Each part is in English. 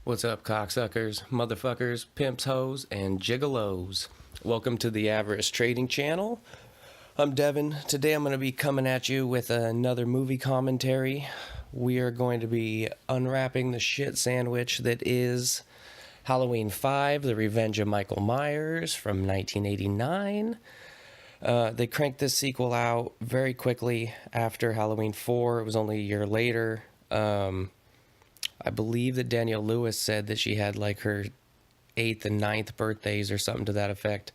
What's up, cocksuckers, motherfuckers, pimps, hoes, and gigolos? Welcome to the Avarice Trading Channel. I'm Devin. Today I'm going to be coming at you with another movie commentary. We are going to be unwrapping the shit sandwich that is Halloween 5, The Revenge of Michael Myers from 1989. They cranked this sequel out very quickly after Halloween 4. It was only a year later. I believe that Danielle Lewis said that she had like her 8th and 9th birthdays or something to that effect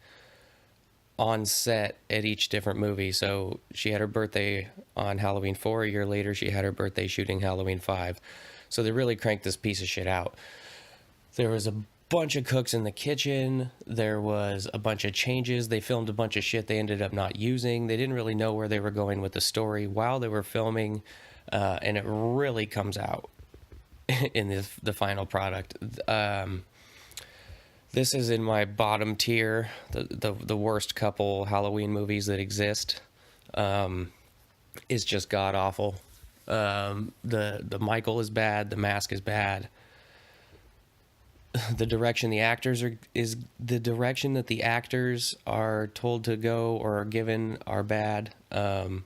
on set at each different movie. So she had her birthday on Halloween 4. A year later, she had her birthday shooting Halloween 5. So they really cranked this piece of shit out. There was a bunch of cooks in the kitchen. There was a bunch of changes. They filmed a bunch of shit they ended up not using. They didn't really know where they were going with the story while they were filming. And it really comes out in the final product. This is in my bottom tier, the worst couple Halloween movies that exist. Is just god awful. The Michael is bad. The Mask is bad. The direction the actors is the direction that the actors are told to go or are given are bad. The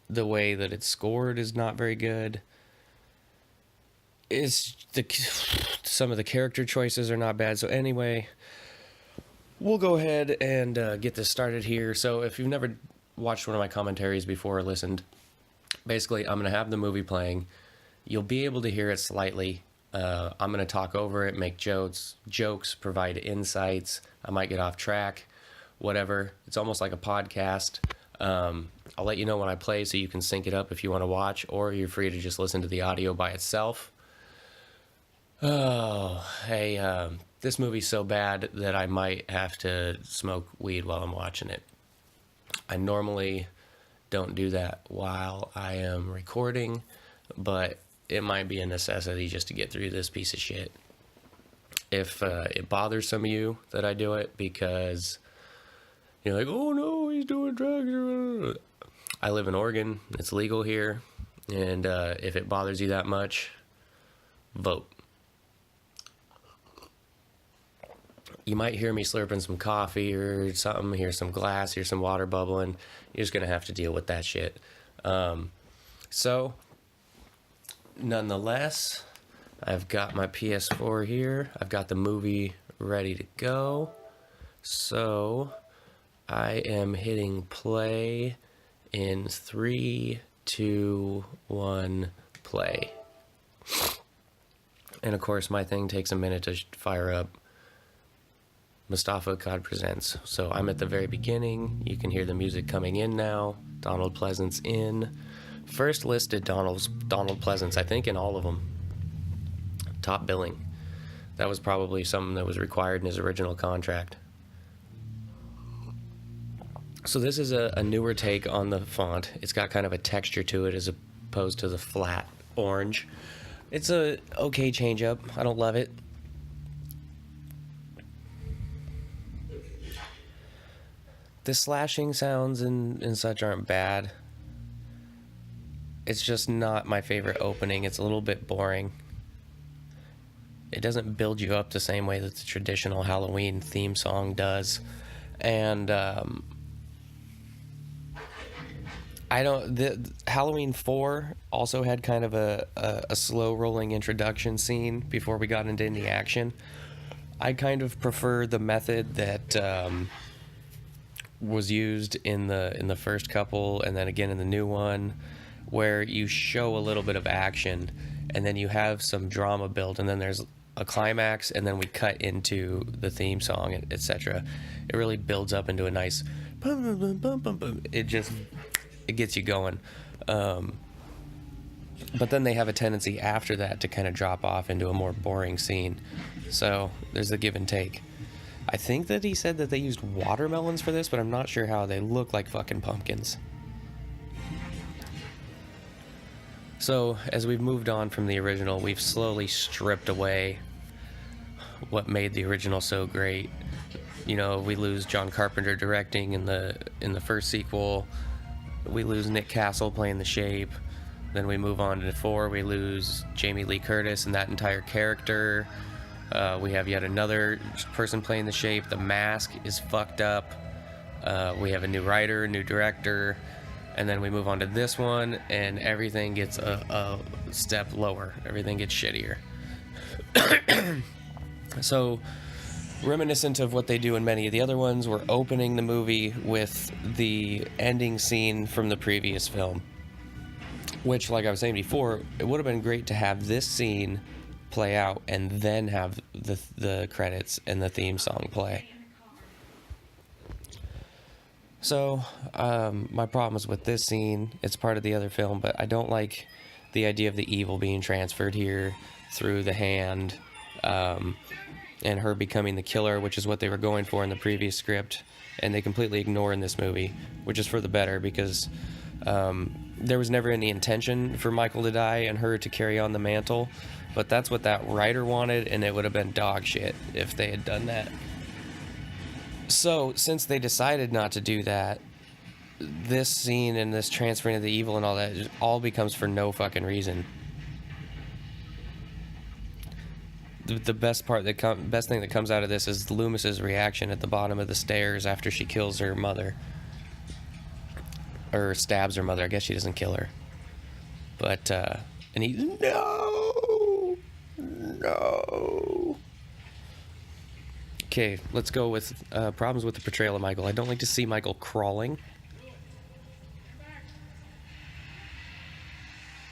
way that it's scored is not very good. Some of the character choices are not bad. So anyway, we'll go ahead and get this started here. So if you've never watched one of my commentaries before or listened, basically I'm going to have the movie playing. You'll be able to hear it slightly. I'm going to talk over it, make jokes, provide insights. I might get off track, whatever. It's almost like a podcast. I'll let you know when I play so you can sync it up if you want to watch, or you're free to just listen to the audio by itself. Oh, hey, this movie's so bad that I might have to smoke weed while I'm watching it. I normally don't do that while I am recording, but it might be a necessity just to get through this piece of shit. If it bothers some of you that I do it because you're like, oh no, he's doing drugs. I live in Oregon. It's legal here. And if it bothers you that much, vote. You might hear me slurping some coffee or something, hear some glass, hear some water bubbling. You're just going to have to deal with that shit. So, nonetheless, I've got my PS4 here. I've got the movie ready to go. So, I am hitting play in 3, 2, 1, play. And of course, my thing takes a minute to fire up. Mustafa God Presents. So I'm at the very beginning. You can hear the music coming in now. Donald Pleasance in. First listed Donald Pleasance, I think, in all of them. Top billing. That was probably something that was required in his original contract. So this is a newer take on the font. It's got kind of a texture to it as opposed to the flat orange. It's a okay change up. I don't love it. The slashing sounds and such aren't bad. It's just not my favorite opening. It's a little bit boring. It doesn't build you up the same way that the traditional Halloween theme song does. And Halloween 4 also had kind of a slow rolling introduction scene before we got into any action. I kind of prefer the method that was used in the first couple and then again in the new one, where you show a little bit of action and then you have some drama built and then there's a climax and then we cut into the theme song, etc. It really builds up into a nice bum, bum, bum, bum, bum, bum. It gets you going. But then they have a tendency after that to kind of drop off into a more boring scene. So there's a give and take. I think that he said that they used watermelons for this, but I'm not sure how. They look like fucking pumpkins. So, as we've moved on from the original, we've slowly stripped away what made the original so great. You know, we lose John Carpenter directing in the first sequel. We lose Nick Castle playing the Shape. Then we move on to 4. We lose Jamie Lee Curtis and that entire character. We have yet another person playing the Shape. The mask is fucked up. We have a new writer, a new director. And then we move on to this one, and everything gets a step lower. Everything gets shittier. So, reminiscent of what they do in many of the other ones, we're opening the movie with the ending scene from the previous film. Which, like I was saying before, it would have been great to have this scene play out and then have the credits and the theme song play. So, my problem is with this scene. It's part of the other film, but I don't like the idea of the evil being transferred here through the hand, and her becoming the killer, which is what they were going for in the previous script, and they completely ignore in this movie, which is for the better, because there was never any intention for Michael to die and her to carry on the mantle, but that's what that writer wanted, and it would have been dog shit if they had done that. So, since they decided not to do that, this scene and this transferring of the evil and all that just all becomes for no fucking reason. The best part, best thing that comes out of this is Loomis's reaction at the bottom of the stairs after she kills her mother. Or stabs her mother. I guess she doesn't kill her. But, and he, no! Okay, let's go with problems with the portrayal of Michael. I don't like to see Michael crawling.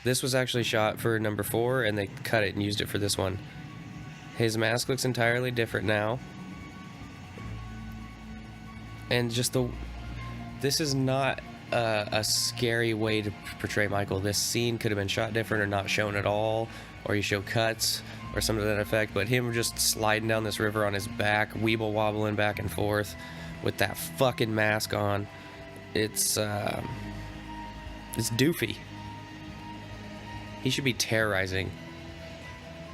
This was actually shot for number 4, and they cut it and used it for this one. His mask looks entirely different now. And just this is not a scary way to portray Michael. This scene could have been shot different or not shown at all, or you show cuts or something to that effect, but him just sliding down this river on his back, weeble wobbling back and forth with that fucking mask on, it's doofy. He should be terrorizing,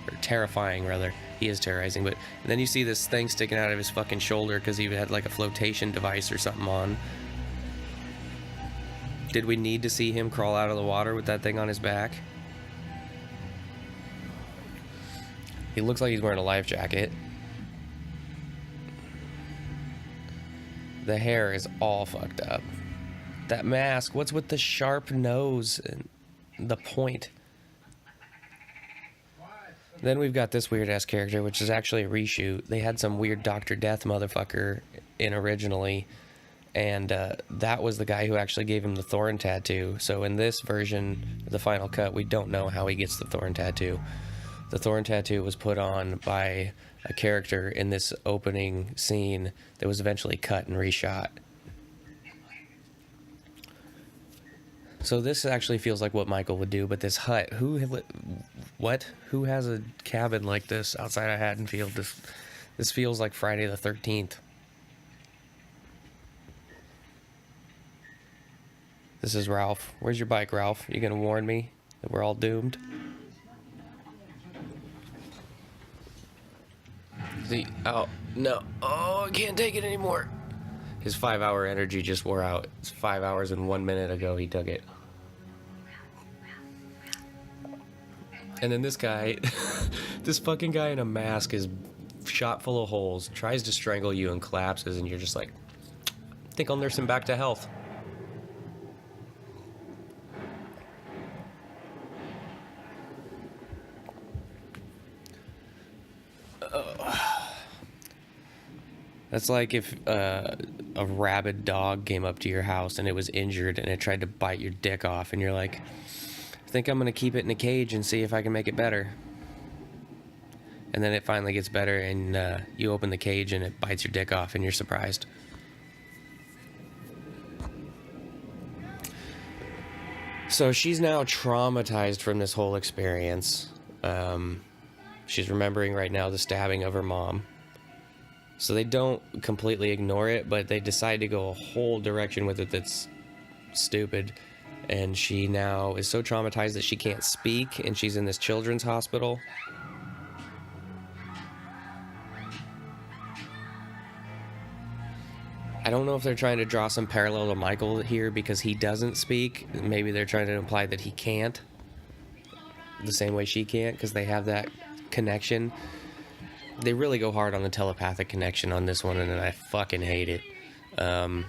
or terrifying rather. He is terrorizing, but and then you see this thing sticking out of his fucking shoulder because he had like a flotation device or something on. Did we need to see him crawl out of the water with that thing on his back? He looks like he's wearing a life jacket. The hair is all fucked up. That mask, what's with the sharp nose and the point? Then we've got this weird-ass character, which is actually a reshoot. They had some weird Dr. Death motherfucker in originally, and that was the guy who actually gave him the thorn tattoo. So in this version, the final cut, we don't know how he gets the thorn tattoo. The thorn tattoo was put on by a character in this opening scene that was eventually cut and reshot. So this actually feels like what Michael would do, but this hut, who has a cabin like this outside of Haddonfield? This feels like Friday the 13th. This is Ralph. Where's your bike, Ralph? You gonna warn me that we're all doomed? Oh, no. Oh, I can't take it anymore. His 5-hour energy just wore out. It's 5 hours and 1 minute ago he took it. And then this guy, this fucking guy in a mask is shot full of holes, tries to strangle you and collapses, and you're just like, I think I'll nurse him back to health. That's like if a rabid dog came up to your house and it was injured and it tried to bite your dick off, and you're like, I think I'm going to keep it in a cage and see if I can make it better. And then it finally gets better, and you open the cage and it bites your dick off and you're surprised. So she's now traumatized from this whole experience. She's remembering right now the stabbing of her mom. So they don't completely ignore it, but they decide to go a whole direction with it that's stupid. And she now is so traumatized that she can't speak, and she's in this children's hospital. I don't know if they're trying to draw some parallel to Michael here because he doesn't speak. Maybe they're trying to imply that he can't. the same way she can't, because they have that connection. They really go hard on the telepathic connection on this one, and I fucking hate it. I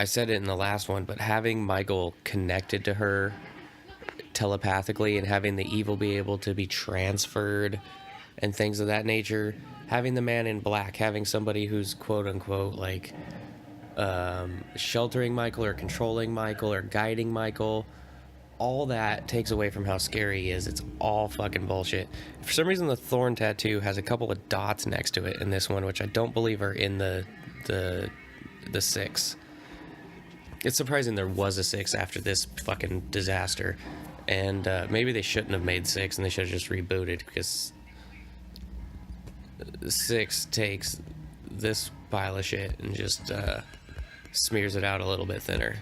said it in the last one, but having Michael connected to her telepathically and having the evil be able to be transferred and things of that nature, having the man in black, having somebody who's quote unquote like sheltering Michael or controlling Michael or guiding Michael, all that takes away from how scary he is. It's all fucking bullshit. For some reason, the thorn tattoo has a couple of dots next to it in this one, which I don't believe are in the 6. It's surprising there was a 6 after this fucking disaster. And maybe they shouldn't have made 6 and they should have just rebooted, because 6 takes this pile of shit and just smears it out a little bit thinner.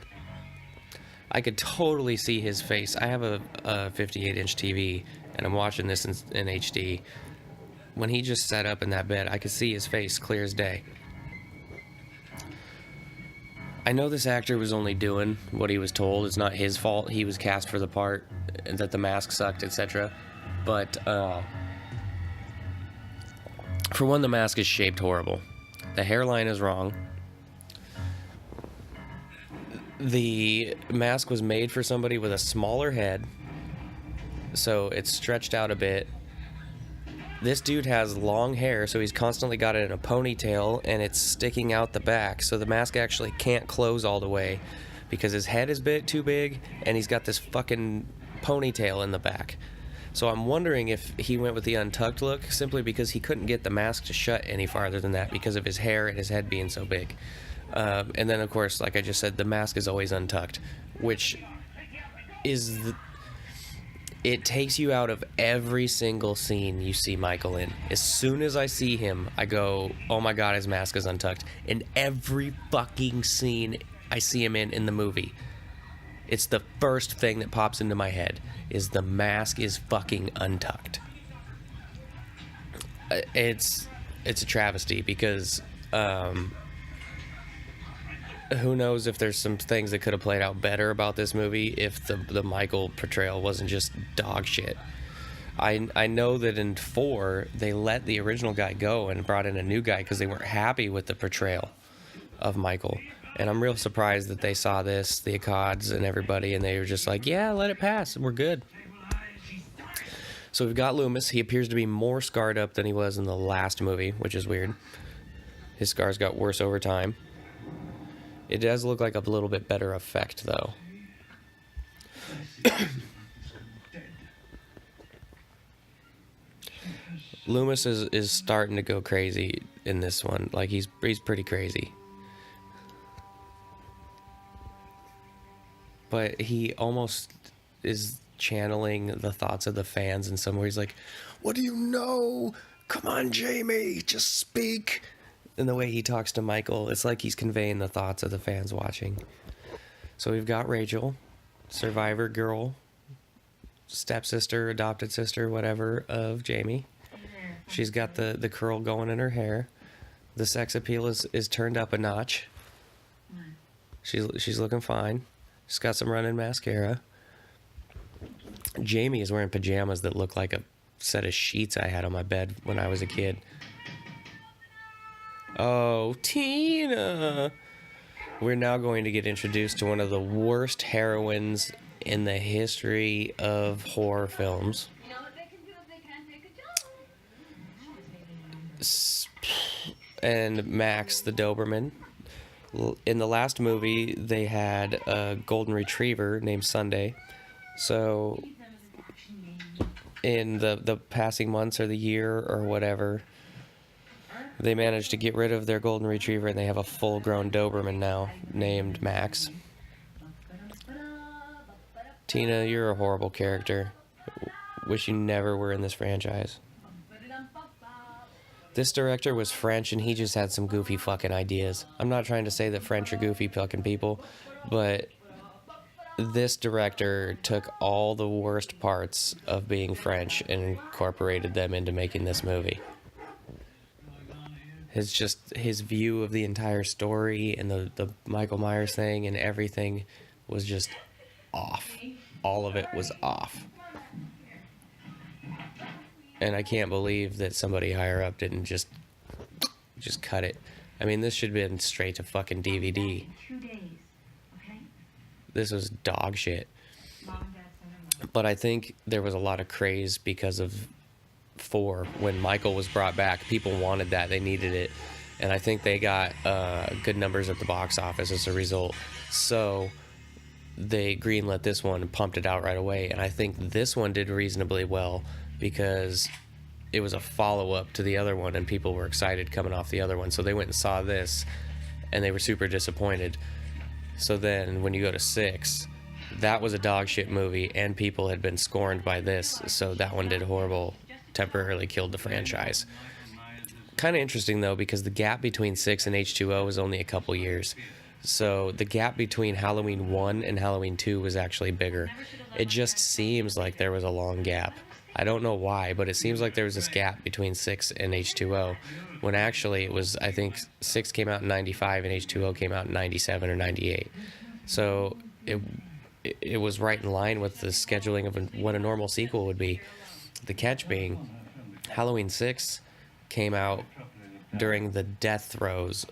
I could totally see his face. I have a 58-inch TV and I'm watching this in HD. When he just sat up in that bed, I could see his face clear as day. I know this actor was only doing what he was told. It's not his fault. He was cast for the part, that the mask sucked, etc. But, for one, the mask is shaped horrible. The hairline is wrong. The mask was made for somebody with a smaller head, so it's stretched out a bit. This dude has long hair, so he's constantly got it in a ponytail, and it's sticking out the back, so the mask actually can't close all the way because his head is too big, and he's got this fucking ponytail in the back. So I'm wondering if he went with the untucked look simply because he couldn't get the mask to shut any farther than that because of his hair and his head being so big. And then, of course, like I just said, the mask is always untucked, which is... It takes you out of every single scene you see Michael in. As soon as I see him, I go, oh my god, his mask is untucked. In every fucking scene I see him in the movie, it's the first thing that pops into my head, is the mask is fucking untucked. It's a travesty because... who knows if there's some things that could have played out better about this movie if the Michael portrayal wasn't just dog shit. I know that in 4 they let the original guy go and brought in a new guy because they weren't happy with the portrayal of Michael. And I'm real surprised that they saw this, the Accods and everybody, and they were just like, yeah, let it pass, we're good. So we've got Loomis. He appears to be more scarred up than he was in the last movie, which is weird. His scars got worse over time. It does look like a little bit better effect, though. Loomis is starting to go crazy in this one. Like, he's pretty crazy. But he almost is channeling the thoughts of the fans in some way. He's like, what do you know? Come on, Jamie, just speak. And the way he talks to Michael, it's like he's conveying the thoughts of the fans watching. So we've got Rachel, survivor girl, stepsister, adopted sister, whatever, of Jamie. She's got the curl going in her hair. The sex appeal is turned up a notch. She's looking fine. She's got some running mascara. Jamie is wearing pajamas that look like a set of sheets I had on my bed when I was a kid. Oh, Tina! We're now going to get introduced to one of the worst heroines in the history of horror films. And Max, the Doberman. In the last movie, they had a golden retriever named Sunday. So, in the passing months or the year or whatever, they managed to get rid of their golden retriever and they have a full-grown Doberman now named Max. Tina, you're a horrible character. Wish you never were in this franchise. This director was French and he just had some goofy fucking ideas. I'm not trying to say that French are goofy fucking people, but this director took all the worst parts of being French and incorporated them into making this movie. It's just his view of the entire story and the Michael Myers thing and everything was just off. all of it was off. And I can't believe that somebody higher up didn't just cut it. I mean, this should have been straight to fucking DVD. This was dog shit. But I think there was a lot of craze because of 4. When Michael was brought back, people wanted that. They needed it. And I think they got good numbers at the box office as a result. So they greenlit this one and pumped it out right away. And I think this one did reasonably well because it was a follow-up to the other one, and people were excited coming off the other one. So they went and saw this, and they were super disappointed. So then when you go to 6, that was a dog shit movie, and people had been scorned by this, so that one did horrible, temporarily killed the franchise. Kind of interesting, though, because the gap between 6 and H2O was only a couple years. So the gap between Halloween 1 and Halloween 2 was actually bigger. It just seems like there was a long gap. I don't know why, but it seems like there was this gap between 6 and H2O, when actually it was, I think, 6 came out in 95 and H2O came out in 97 or 98. So it was right in line with the scheduling of what a normal sequel would be. The catch being, Halloween 6 came out during the death throes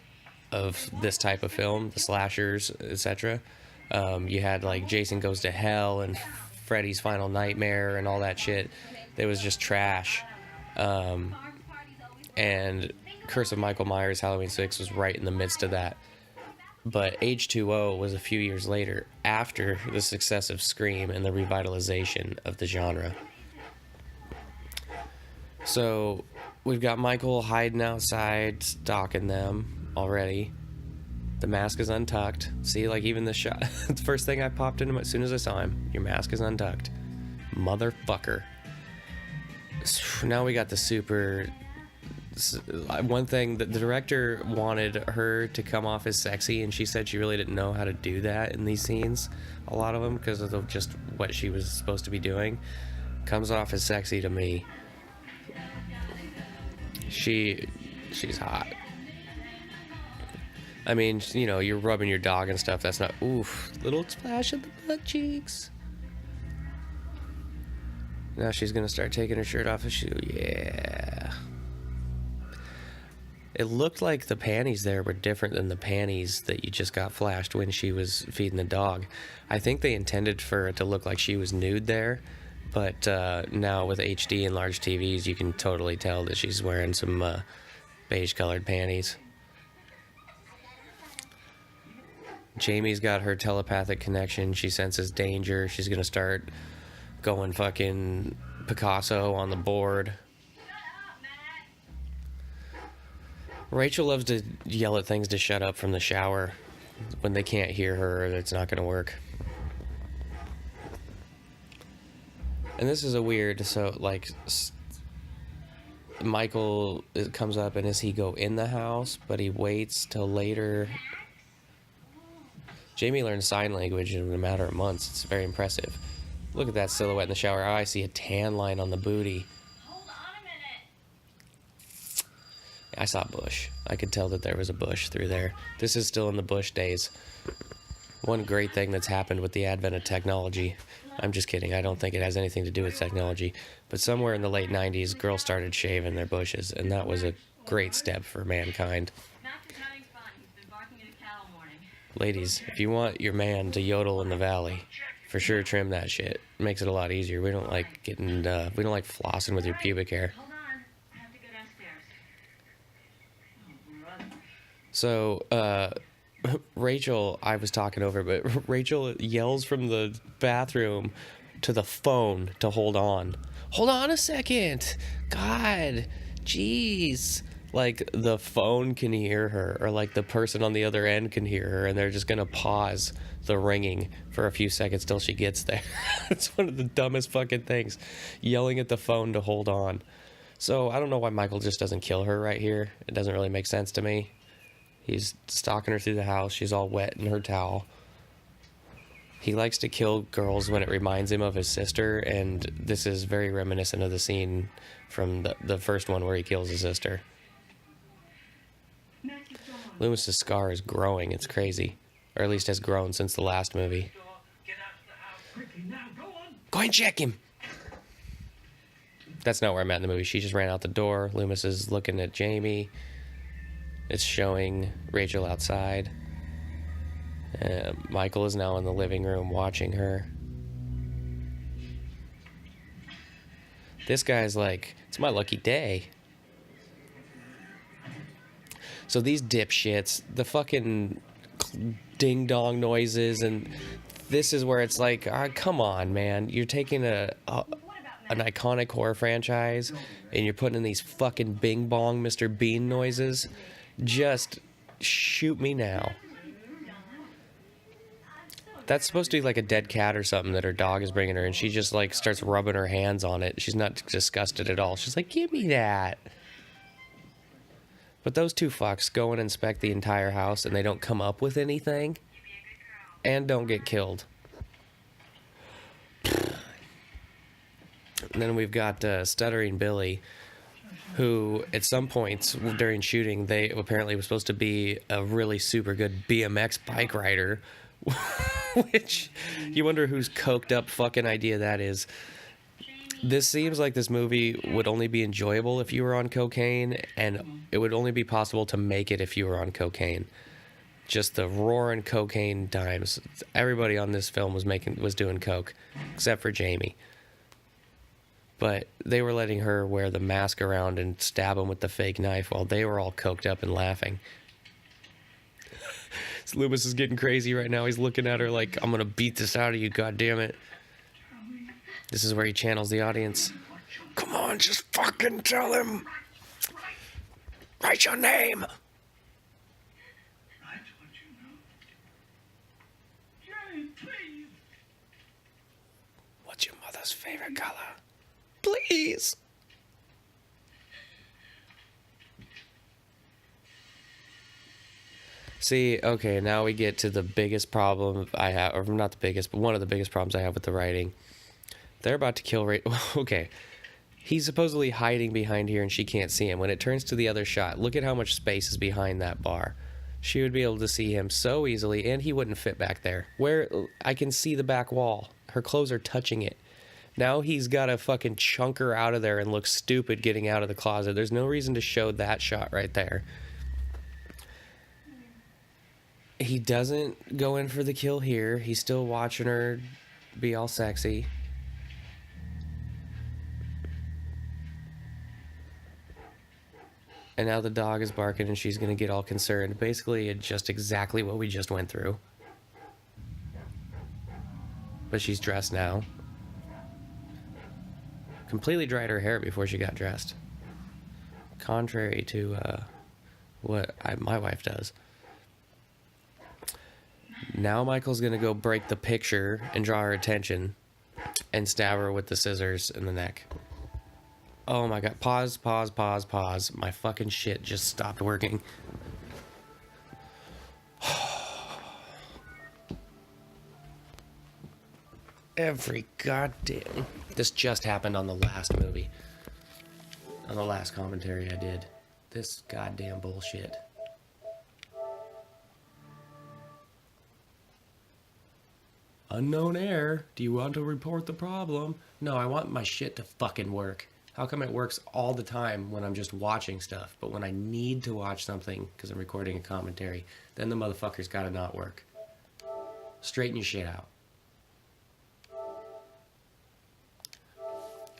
of this type of film, the slashers, etc. You had like Jason Goes to Hell and Freddy's Final Nightmare and all that shit. It was just trash. And Curse of Michael Myers Halloween 6 was right in the midst of that. But H2O was a few years later, after the success of Scream and the revitalization of the genre. So we've got Michael hiding outside, stalking them already. The mask is untucked. See, like even the shot, the first thing I popped into him as soon as I saw him, your mask is untucked. Motherfucker. Now we got the super... One thing, the director wanted her to come off as sexy, and she said she really didn't know how to do that in these scenes, a lot of them, because of just what she was supposed to be doing. Comes off as sexy to me. She's hot. I mean, you know, you're rubbing your dog and stuff, that's not... Oof, little splash of the butt cheeks. Now she's gonna start taking her shirt off the shoe. Yeah. It looked like the panties there were different than the panties that you just got flashed when she was feeding the dog. I think they intended for it to look like she was nude there, but now with HD and large TVs, you can totally tell that she's wearing some beige-colored panties. Jamie's got her telepathic connection. She senses danger. She's gonna start going fucking Picasso on the board. Rachel loves to yell at things to shut up from the shower when they can't hear her, or it's not going to work. And this is a weird, so like Michael comes up and as he go in the house, but he waits till later. Jamie learned sign language in a matter of months. It's very impressive. Look at that silhouette in the shower. I see a tan line on the booty. I saw a bush. I could tell that there was a bush through there. This is still in the Bush days. One great thing that's happened with the advent of technology. I'm just kidding. I don't think it has anything to do with technology. But somewhere in the late 90s, girls started shaving their bushes, and that was a great step for mankind. Ladies, if you want your man to yodel in the valley, for sure trim that shit. It makes it a lot easier. We don't like getting, we don't like flossing with your pubic hair. So, Rachel, I was talking over, but Rachel yells from the bathroom to the phone to hold on. Hold on a second. God, jeez. Like, the phone can hear her, or like the person on the other end can hear her, and they're just going to pause the ringing for a few seconds till she gets there. It's one of the dumbest fucking things. Yelling at the phone to hold on. So, I don't know why Michael just doesn't kill her right here. It doesn't really make sense to me. He's stalking her through the house. She's all wet in her towel. He likes to kill girls when it reminds him of his sister, and this is very reminiscent of the scene from the first one where he kills his sister. Loomis's scar is growing. It's crazy. Or at least has grown since the last movie. Go and check him. That's not where I'm at in the movie. She just ran out the door. Loomis is looking at Jamie. It's showing Rachel outside. Michael is now in the living room watching her. This guy's like, it's my lucky day. So these dipshits, the fucking ding-dong noises, and this is where it's like, come on, man. You're taking an iconic horror franchise, and you're putting in these fucking bing-bong Mr. Bean noises. Just shoot me now. That's supposed to be like a dead cat or something that her dog is bringing her, and she just like starts rubbing her hands on it. She's not disgusted at all. She's like, give me that. But those two fucks go and inspect the entire house, and they don't come up with anything, and don't get killed. And then we've got Stuttering Billy, who at some points during shooting, they apparently was supposed to be a really super good BMX bike rider. Which, you wonder whose coked up fucking idea that is. This seems like this movie would only be enjoyable if you were on cocaine, and it would only be possible to make it if you were on cocaine. Just the roaring cocaine times. Everybody on this film was doing coke, except for Jamie. But they were letting her wear the mask around and stab him with the fake knife while they were all coked up and laughing. Loomis is getting crazy right now. He's looking at her like, I'm gonna beat this out of you, goddammit. This is where he channels the audience. Come on, just fucking tell him. Write your name. What's your mother's favorite color? Please. See, okay, now we get to the biggest problem I have, or not the biggest, but one of the biggest problems I have with the writing. They're about to kill okay. He's supposedly hiding behind here and she can't see him. When it turns to the other shot, look at how much space is behind that bar. She would be able to see him so easily, and he wouldn't fit back there. Where I can see the back wall. Her clothes are touching it. Now he's got to fucking chunk her out of there and look stupid getting out of the closet. There's no reason to show that shot right there. He doesn't go in for the kill here. He's still watching her be all sexy. And now the dog is barking and she's going to get all concerned. Basically, it's just exactly what we just went through. But she's dressed now. Completely dried her hair before she got dressed. Contrary to what my wife does. Now Michael's going to go break the picture and draw her attention and stab her with the scissors in the neck. Oh my god. Pause. My fucking shit just stopped working. Every goddamn... This just happened on the last movie. On the last commentary I did. This goddamn bullshit. Unknown error. Do you want to report the problem? No, I want my shit to fucking work. How come it works all the time when I'm just watching stuff, but when I need to watch something because I'm recording a commentary, then the motherfucker's gotta not work? Straighten your shit out.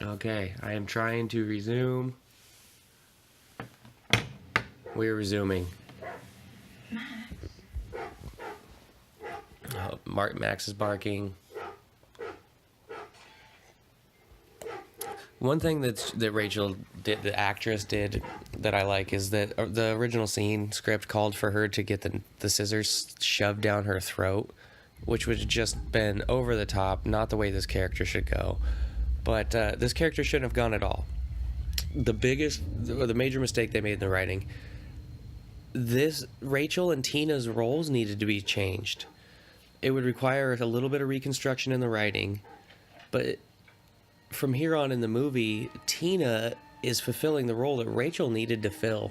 Okay, I am trying to resume. We're resuming. Max is barking. One thing that Rachel did, the actress did, that I like is that the original scene script called for her to get the scissors shoved down her throat, which would have just been over the top, not the way this character should go. But this character shouldn't have gone at all. The major mistake they made in the writing, Rachel and Tina's roles needed to be changed. It would require a little bit of reconstruction in the writing, but from here on in the movie, Tina is fulfilling the role that Rachel needed to fill,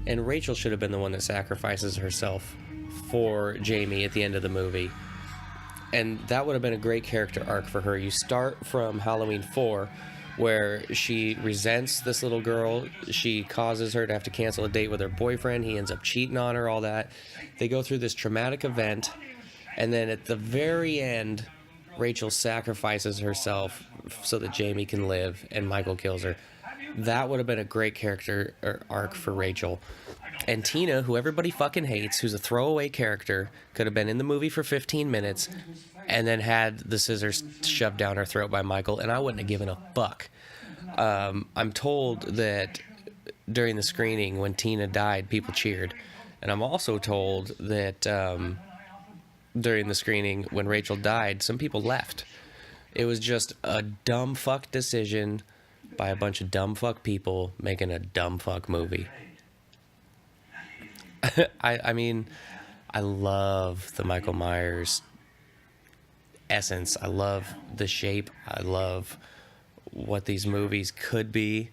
and Rachel should have been the one that sacrifices herself for Jamie at the end of the movie. And that would have been a great character arc for her. You start from Halloween 4, where she resents this little girl. She causes her to have to cancel a date with her boyfriend. He ends up cheating on her, all that. They go through this traumatic event, and then at the very end, Rachel sacrifices herself so that Jamie can live, and Michael kills her. That would have been a great character arc for Rachel. And Tina, who everybody fucking hates, who's a throwaway character, could have been in the movie for 15 minutes and then had the scissors shoved down her throat by Michael, and I wouldn't have given a fuck. I'm told that during the screening, when Tina died, people cheered. And I'm also told that during the screening, when Rachel died, some people left. It was just a dumb fuck decision by a bunch of dumb fuck people making a dumb fuck movie. I mean, I love the Michael Myers essence. I love the shape. I love what these movies could be.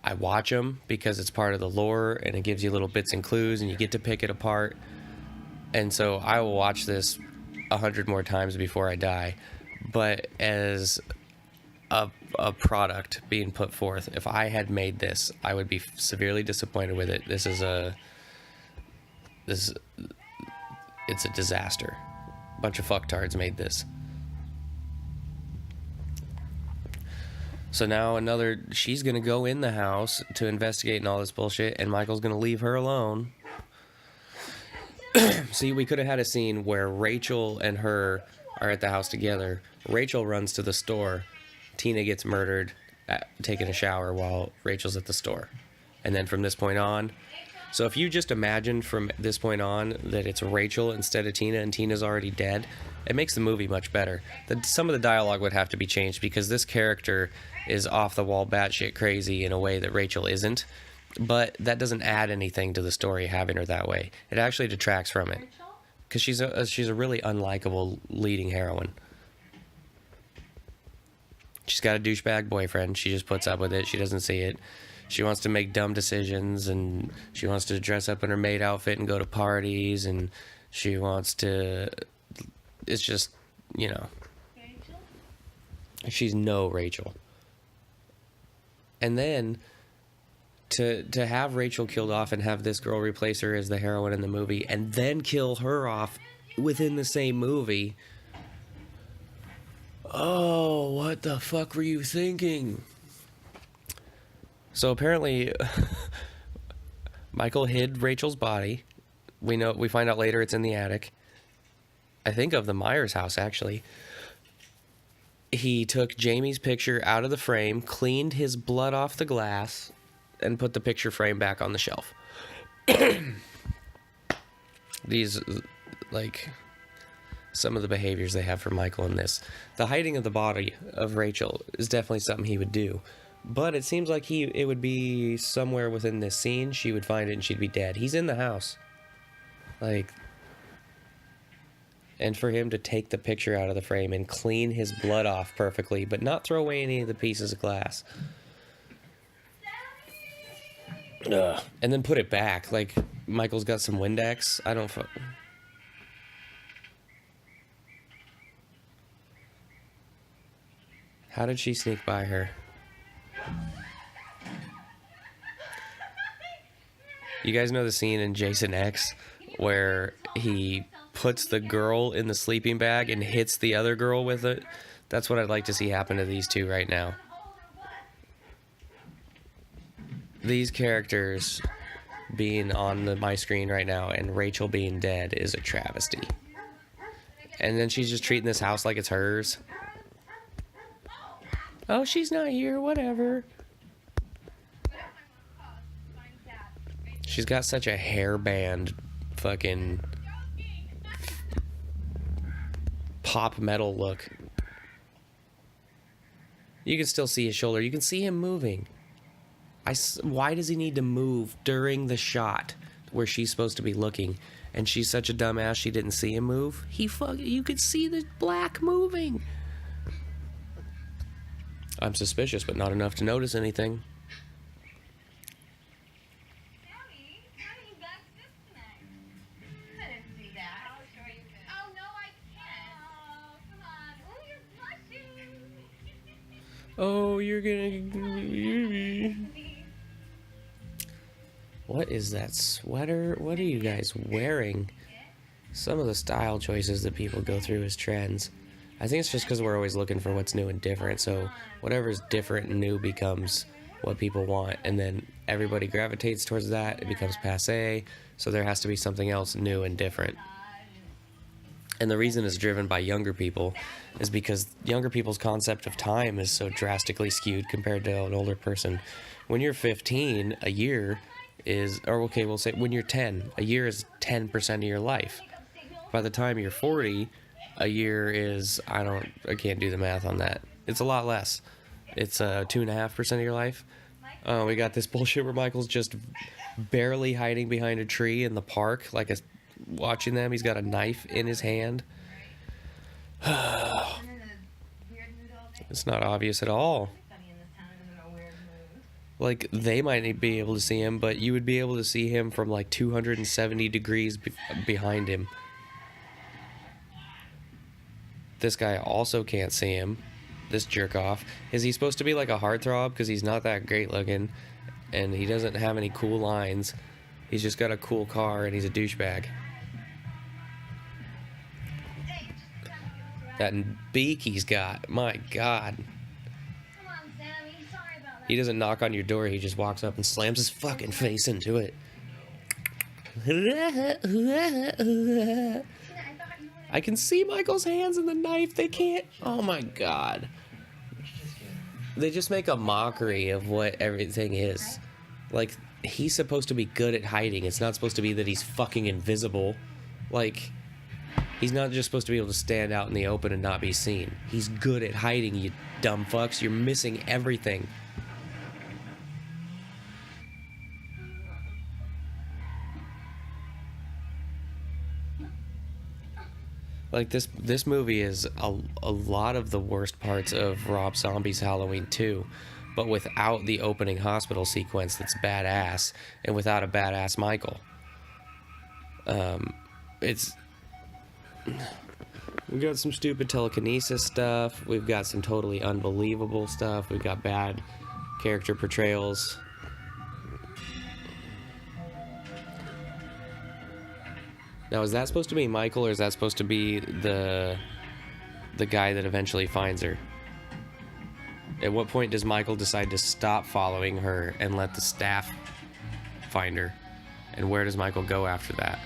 I watch them because it's part of the lore and it gives you little bits and clues and you get to pick it apart. And so I will watch this 100 more times before I die. But as a product being put forth, if I had made this, I would be severely disappointed with it. It's a disaster. A bunch of fucktards made this. So now she's gonna go in the house to investigate and all this bullshit, and Michael's gonna leave her alone. See, we could have had a scene where Rachel and her are at the house together. Rachel runs to the store. Tina gets murdered, taking a shower while Rachel's at the store. And then from this point on, so if you just imagine from this point on that it's Rachel instead of Tina and Tina's already dead, it makes the movie much better. Some of the dialogue would have to be changed because this character is off the wall batshit crazy in a way that Rachel isn't. But that doesn't add anything to the story having her that way. It actually detracts from it because she's a really unlikable leading heroine. She's got a douchebag boyfriend. She just puts up with it. She doesn't see it. She wants to make dumb decisions, and she wants to dress up in her maid outfit and go to parties, and she wants to... It's just, she's no Rachel. And then to have Rachel killed off and have this girl replace her as the heroine in the movie, and then kill her off within the same movie... Oh, what the fuck were you thinking? So apparently, Michael hid Rachel's body. We find out later it's in the attic. I think of the Myers house, actually. He took Jamie's picture out of the frame, cleaned his blood off the glass, and put the picture frame back on the shelf. These, some of the behaviors they have for Michael in this. The hiding of the body of Rachel is definitely something he would do. But it seems like it would be somewhere within this scene. She would find it and she'd be dead. He's in the house. And for him to take the picture out of the frame and clean his blood off perfectly, but not throw away any of the pieces of glass. Ugh. And then put it back. Michael's got some Windex. I don't... How did she sneak by her? You guys know the scene in Jason X where he puts the girl in the sleeping bag and hits the other girl with it? That's what I'd like to see happen to these two right now. These characters being on my screen right now and Rachel being dead is a travesty. And then she's just treating this house like it's hers. Oh, she's not here, whatever. She's got such a hairband fucking pop metal look. You can still see his shoulder. You can see him moving. Why does he need to move during the shot where she's supposed to be looking? And she's such a dumbass she didn't see him move. You could see the black moving. I'm suspicious, but not enough to notice anything. you're gonna... What is that sweater? What are you guys wearing? Some of the style choices that people go through as trends. I think it's just because we're always looking for what's new and different, so whatever's different and new becomes what people want, and then everybody gravitates towards that. It becomes passé, so there has to be something else new and different. And the reason it's driven by younger people is because younger people's concept of time is so drastically skewed compared to an older person. When you're 15, a year is, or okay, we'll say when you're 10, a year is 10% of your life. By the time you're 40, a year is, I can't do the math on that. It's a lot less. It's 2.5% of your life. We got this bullshit where Michael's just barely hiding behind a tree in the park, like watching them. He's got a knife in his hand. It's not obvious at all. Like, they might be able to see him, but you would be able to see him from like 270 degrees behind him. This guy also can't see him. This jerk off. Is he supposed to be like a heartthrob? Because he's not that great looking, and he doesn't have any cool lines. He's just got a cool car, and he's a douchebag. That beak he's got, my God. He doesn't knock on your door, he just walks up and slams his fucking face into it. I can see Michael's hands in the knife, they can't. Oh my God. They just make a mockery of what everything is. Like, he's supposed to be good at hiding. It's not supposed to be that he's fucking invisible. Like, he's not just supposed to be able to stand out in the open and not be seen. He's good at hiding, you dumb fucks. You're missing everything. Like, this movie is a lot of the worst parts of Rob Zombie's Halloween 2, but without the opening hospital sequence that's badass, and without a badass Michael. We've got some stupid telekinesis stuff, we've got some totally unbelievable stuff, we've got bad character portrayals. Now, is that supposed to be Michael, or is that supposed to be the guy that eventually finds her? At what point does Michael decide to stop following her and let the staff find her? And where does Michael go after that?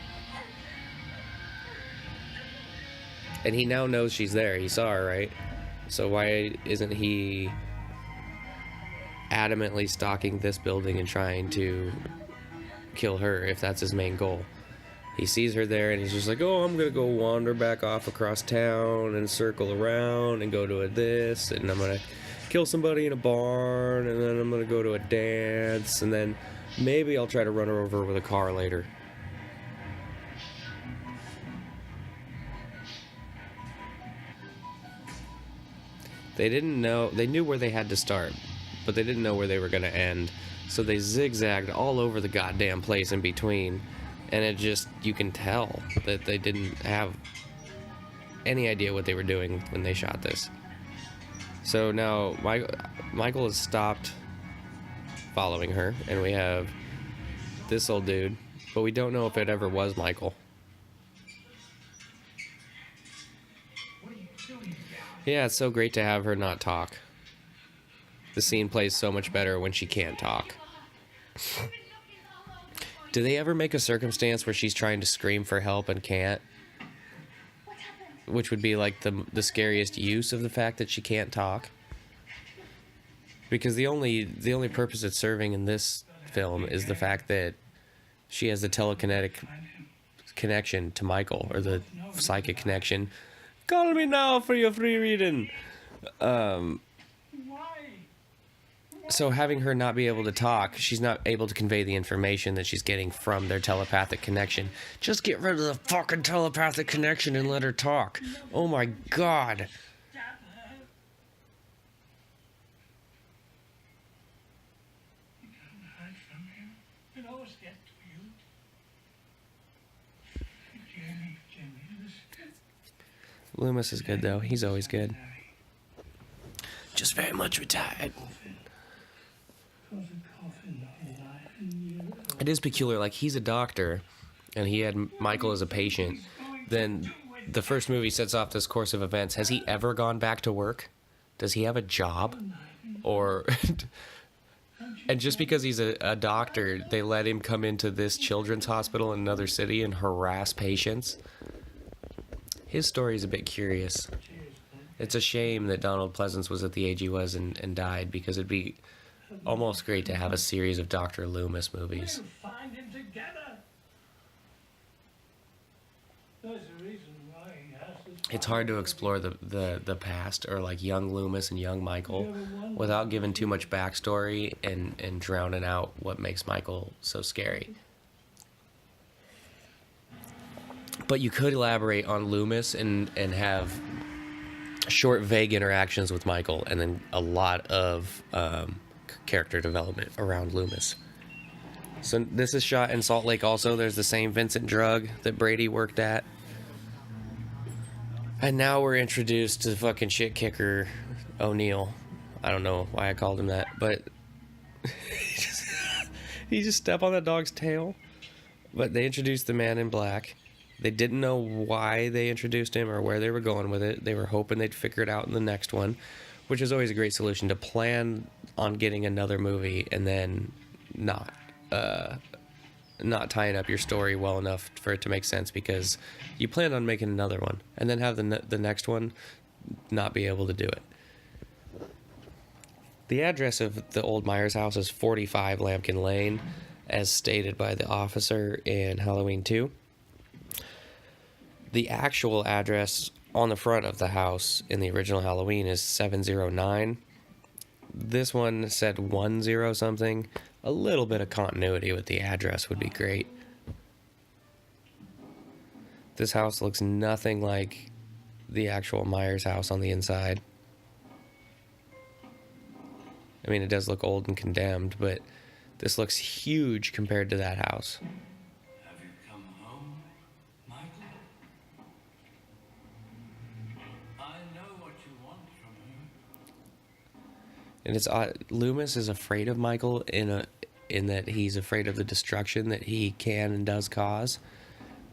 And he now knows she's there. He saw her, right? So why isn't he adamantly stalking this building and trying to kill her if that's his main goal? He sees her there and he's just like, oh, I'm gonna go wander back off across town and circle around and go to this, and I'm gonna kill somebody in a barn, and then I'm gonna go to a dance, and then maybe I'll try to run her over with a car later. They didn't know, they knew where they had to start, but they didn't know where they were gonna end, so they zigzagged all over the goddamn place in between. And it just, you can tell that they didn't have any idea what they were doing when they shot this. So now Michael has stopped following her, and we have this old dude, but we don't know if it ever was Michael. Yeah, it's so great to have her not talk. The scene plays so much better when she can't talk. Do they ever make a circumstance where she's trying to scream for help and can't? Which would be like the scariest use of the fact that she can't talk. Because the only purpose it's serving in this film is the fact that she has the telekinetic connection to Michael, or the psychic connection. Call me now for your free reading. So having her not be able to talk, she's not able to convey the information that she's getting from their telepathic connection. Just get rid of the fucking telepathic connection and let her talk. Oh my God. Loomis is good though. He's always good. Just is very much retired. It is peculiar, like, he's a doctor, and he had Michael as a patient. Then the first movie sets off this course of events. Has he ever gone back to work? Does he have a job? Or... And just because he's a doctor, they let him come into this children's hospital in another city and harass patients. His story is a bit curious. It's a shame that Donald Pleasance was at the age he was and died, because it'd be almost great to have a series of Dr. Loomis movies. It's hard to explore the past, or like young Loomis and young Michael, without giving too much backstory and drowning out what makes Michael so scary. But you could elaborate on Loomis and have short, vague interactions with Michael, and then a lot of character development around Loomis. So this is shot in Salt Lake also. There's the same Vincent drug that Brady worked at. And now we're introduced to fucking shit kicker O'Neill. I don't know why I called him that, but he just stepped on that dog's tail. But they introduced the Man in Black. They didn't know why they introduced him or where they were going with it. They were hoping they'd figure it out in the next one, which is always a great solution, to plan on getting another movie and then not tying up your story well enough for it to make sense, because you plan on making another one and then have the next one not be able to do it. The address of the old Myers house is 45 Lambkin Lane, as stated by the officer in Halloween 2. The actual address on the front of the house in the original Halloween is 709. This one said 10 something. A little bit of continuity with the address would be great. This house looks nothing like the actual Myers house on the inside. I mean, it does look old and condemned, but this looks huge compared to that house. Have you come home, Michael? I know what you want from her. And it's odd. Loomis is afraid of Michael in that he's afraid of the destruction that he can and does cause,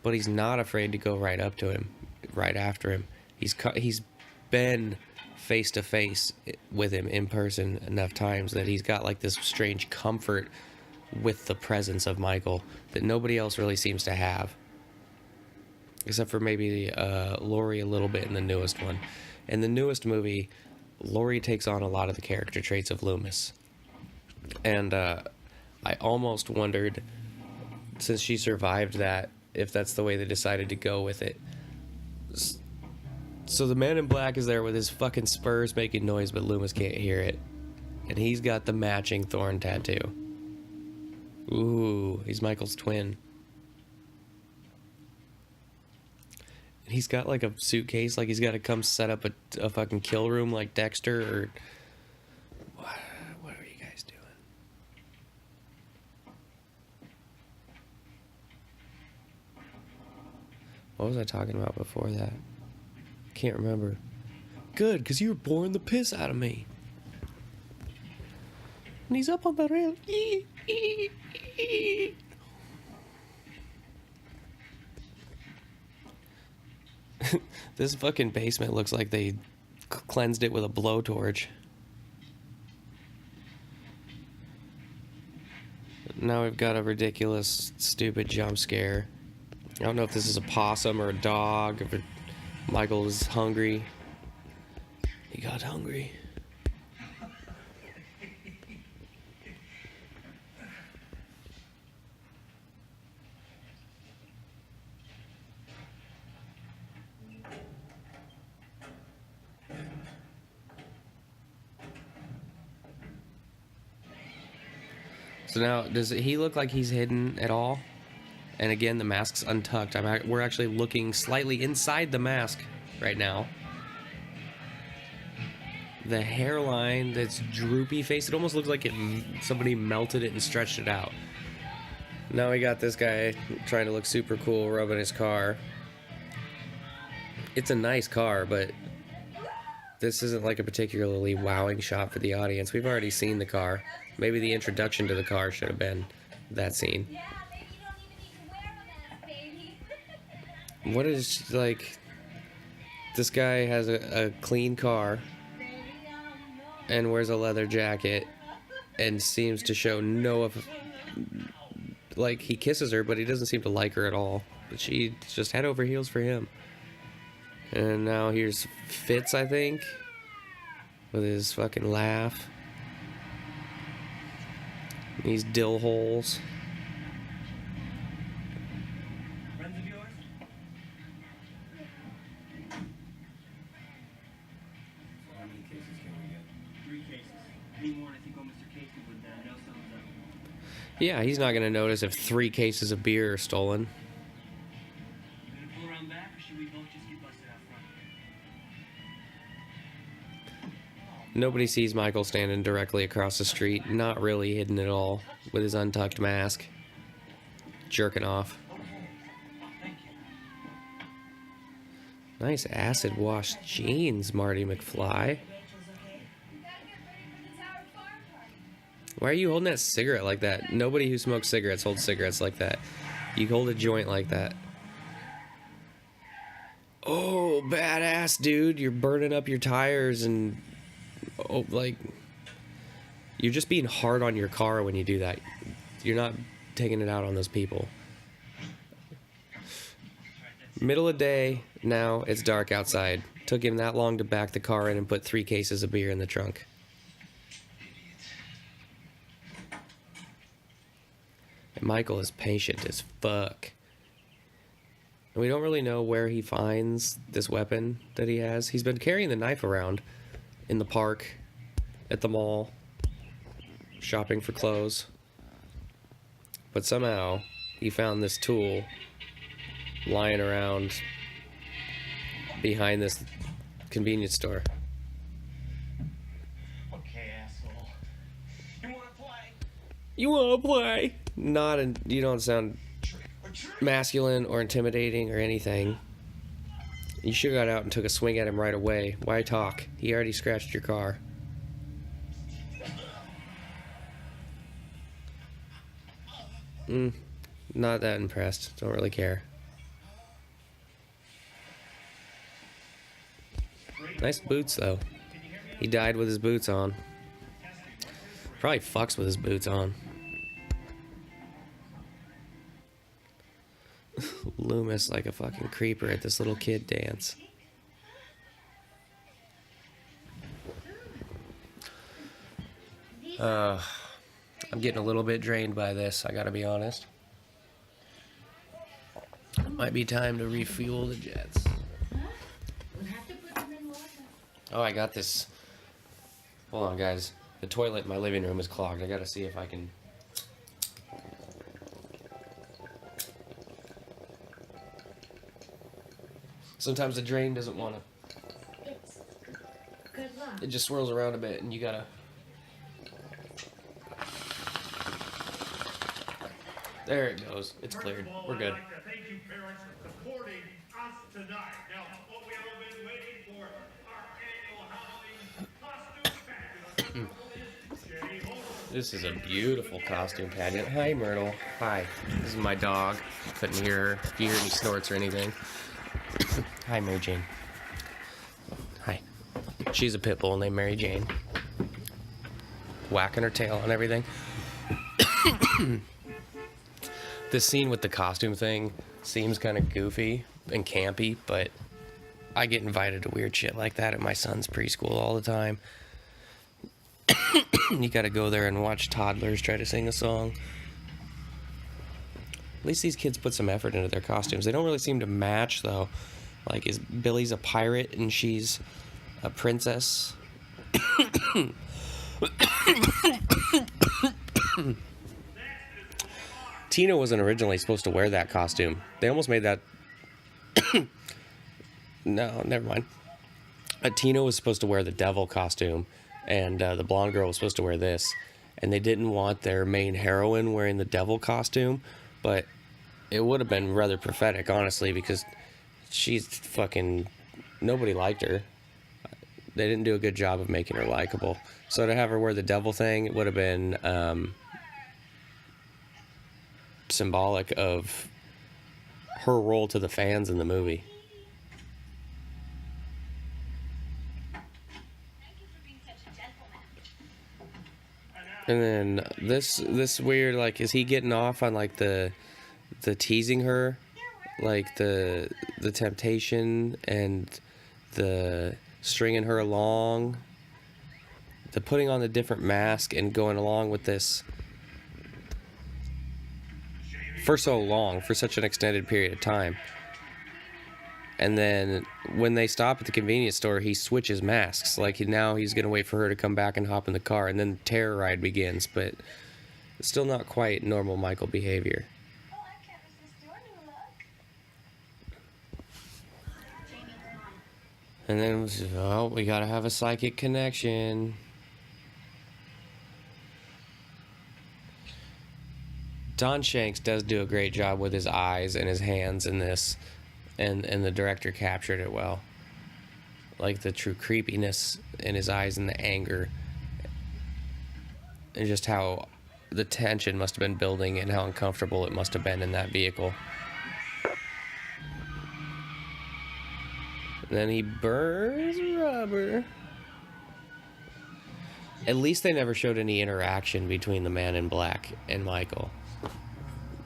but he's not afraid to go right up to him, right after him. He's been face to face with him in person enough times that he's got like this strange comfort with the presence of Michael that nobody else really seems to have, except for maybe Laurie a little bit in the newest one. In the newest movie, Laurie takes on a lot of the character traits of Loomis, and I almost wondered, since she survived that, if that's the way they decided to go with it. So the Man in Black is there with his fucking spurs making noise, but Loomis can't hear it. And he's got the matching thorn tattoo. Ooh, he's Michael's twin. And he's got like a suitcase, like he's got to come set up a fucking kill room like Dexter, or... What are you guys doing? What was I talking about before that? Can't remember. Good, because you were boring the piss out of me. And he's up on the rail. This fucking basement looks like they cleansed it with a blowtorch. Now we've got a ridiculous, stupid jump scare. I don't know if this is a possum or a dog, or Michael is hungry. He got hungry. So now, does he look like he's hidden at all? And again, the mask's untucked. We're actually looking slightly inside the mask right now. The hairline that's droopy face, it almost looks like somebody melted it and stretched it out. Now we got this guy trying to look super cool, rubbing his car. It's a nice car, but this isn't like a particularly wowing shot for the audience. We've already seen the car. Maybe the introduction to the car should have been that scene. Yeah, maybe you don't even need to wear a mask, baby. What is, like, this guy has a clean car and wears a leather jacket and seems to show no of, like, he kisses her, but he doesn't seem to like her at all. But she's just head over heels for him. And now here's Fitz, I think, with his fucking laugh. These dill holes. Friends of yours? How many cases can we get? 3 cases. Any more, I think old Mr. Casey would know something's up. Yeah, he's not gonna notice if 3 cases of beer are stolen. You gonna pull around back, or should we both just get busted out front? Nobody sees Michael standing directly across the street, not really hidden at all, with his untucked mask, jerking off. Thank you. Nice acid wash jeans, Marty McFly. We gotta get ready for the Tower Farm party. Why are you holding that cigarette like that? Nobody who smokes cigarettes holds cigarettes like that. You hold a joint like that. Oh, badass, dude. You're burning up your tires and... Oh, like... You're just being hard on your car when you do that. You're not taking it out on those people. Middle of day, now it's dark outside. Took him that long to back the car in and put 3 cases of beer in the trunk. And Michael is patient as fuck. And we don't really know where he finds this weapon that he has. He's been carrying the knife around in the park, at the mall, shopping for clothes. But somehow he found this tool lying around behind this convenience store. Okay, asshole. You wanna play? You wanna play? You don't sound masculine or intimidating or anything. You should have got out and took a swing at him right away. Why talk? He already scratched your car. Not that impressed. Don't really care. Nice boots, though. He died with his boots on. Probably fucks with his boots on. Loomis like a fucking creeper at this little kid dance. I'm getting a little bit drained by this, I gotta be honest. Might be time to refuel the jets. We'll have to put them in water. Oh, I got this. Hold on, guys. The toilet in my living room is clogged. I gotta see if I can... Sometimes the drain doesn't want to... It's good luck. It just swirls around a bit, and you gotta... There it goes. It's cleared. We're good. I'd like to thank you parents for supporting us tonight. Now, what we all been waiting for, our annual Halloween costume pageant. Jenny Holmes. This is a beautiful costume pageant. Hi, Myrtle. Hi. This is my dog. Couldn't hear her. If you hear any snorts or anything. Hi, Mary Jane. Hi. She's a pit bull named Mary Jane. Whacking her tail and everything. This scene with the costume thing seems kind of goofy and campy, but I get invited to weird shit like that at my son's preschool all the time. You gotta go there and watch toddlers try to sing a song. At least these kids put some effort into their costumes. They don't really seem to match, though. Like, is Billy's a pirate and she's a princess? Tina wasn't originally supposed to wear that costume. They almost made that... No, never mind. Tina was supposed to wear the devil costume, and the blonde girl was supposed to wear this. And they didn't want their main heroine wearing the devil costume, but it would have been rather prophetic, honestly, because she's fucking... Nobody liked her. They didn't do a good job of making her likable. So to have her wear the devil thing would have been symbolic of her role to the fans in the movie. Thank you for being such a gentleman. And then this weird, like, is he getting off on like the teasing her, like the temptation and the stringing her along, the putting on the different mask and going along with this for so long, for such an extended period of time. And then when they stop at the convenience store, he switches masks. Like now he's going to wait for her to come back and hop in the car, and then the terror ride begins. But it's still not quite normal Michael behavior. Oh, I can't resist your new look. Jamie, come on. And then it was, oh, we got to have a psychic connection. Don Shanks does do a great job with his eyes and his hands in this. And the director captured it well. Like the true creepiness in his eyes and the anger. And just how the tension must have been building and how uncomfortable it must have been in that vehicle. And then he burns rubber. At least they never showed any interaction between the man in black and Michael.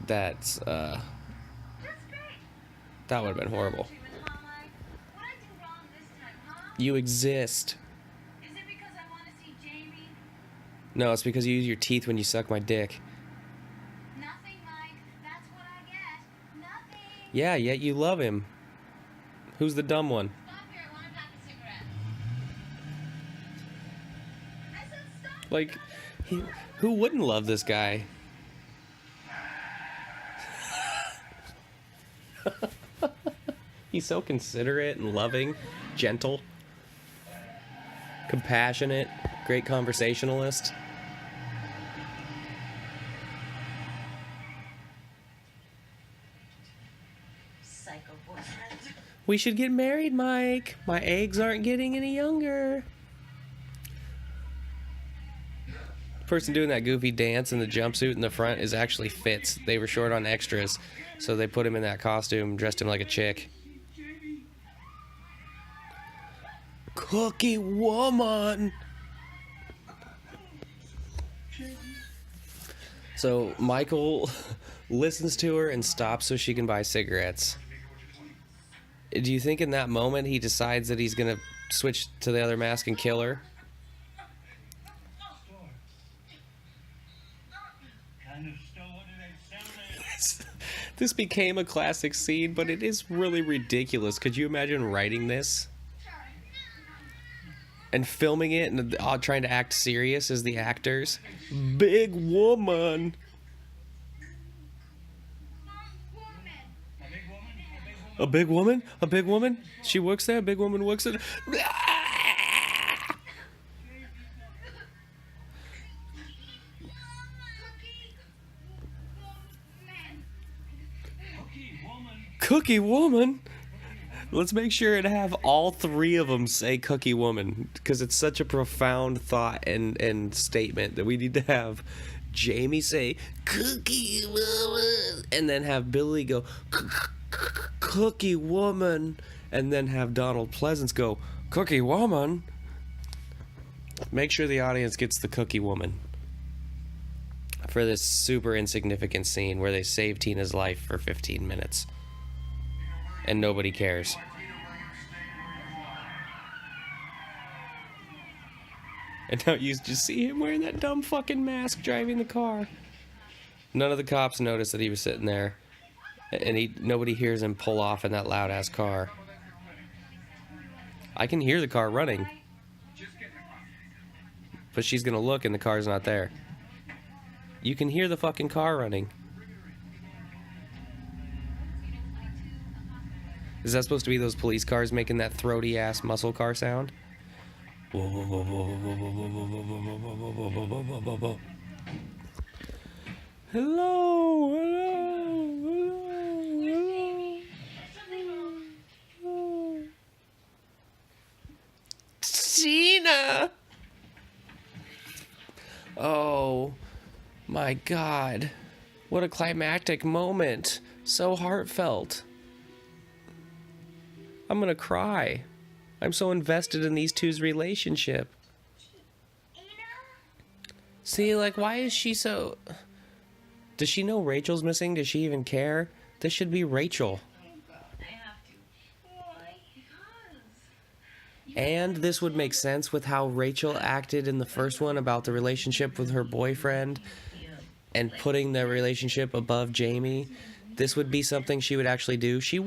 That's, That's great. that would have been horrible. Treatment, huh, Mike? What'd I do wrong this time, huh? You exist. Is it because I want to see Jamie? No, it's because you use your teeth when you suck my dick. Nothing, Mike. That's what I get. Nothing. Yeah, yet you love him. Who's the dumb one? Stop here. I want to pack a cigarette. I said stop. Like, who wouldn't love this guy? He's so considerate and loving, gentle, compassionate, great conversationalist. Psycho boyfriend. We should get married, Mike. My eggs aren't getting any younger. Person doing that goofy dance in the jumpsuit in the front is actually Fitz. They were short on extras, so they put him in that costume, dressed him like a chick. Cookie woman. So Michael listens to her and stops so she can buy cigarettes. Do you think in that moment he decides that he's gonna switch to the other mask and kill her? Kind of stole it and they sounded. This became a classic scene, but it is really ridiculous. Could you imagine writing this and filming it and trying to act serious as the actors? Big woman. A big woman? A big woman? She works there? A big woman works there? Cookie woman? Let's make sure to have all three of them say cookie woman, because it's such a profound thought and statement that we need to have Jamie say cookie woman and then have Billy go cookie woman and then have Donald Pleasance go cookie woman. Make sure the audience gets the cookie woman for this super insignificant scene where they save Tina's life for 15 minutes. And nobody cares. And now you just see him wearing that dumb fucking mask driving the car. None of the cops noticed that he was sitting there. And nobody hears him pull off in that loud ass car. I can hear the car running. But she's gonna look and the car's not there. You can hear the fucking car running. Is that supposed to be those police cars making that throaty ass muscle car sound? Hello, hello. Oh my God. What a climactic moment. So heartfelt. I'm gonna cry. I'm so invested in these two's relationship. See, like, why is she so... Does she know Rachel's missing? Does she even care? This should be Rachel. I have to. Why? Because. And this would make sense with how Rachel acted in the first one about the relationship with her boyfriend and putting the relationship above Jamie. This would be something she would actually do. She,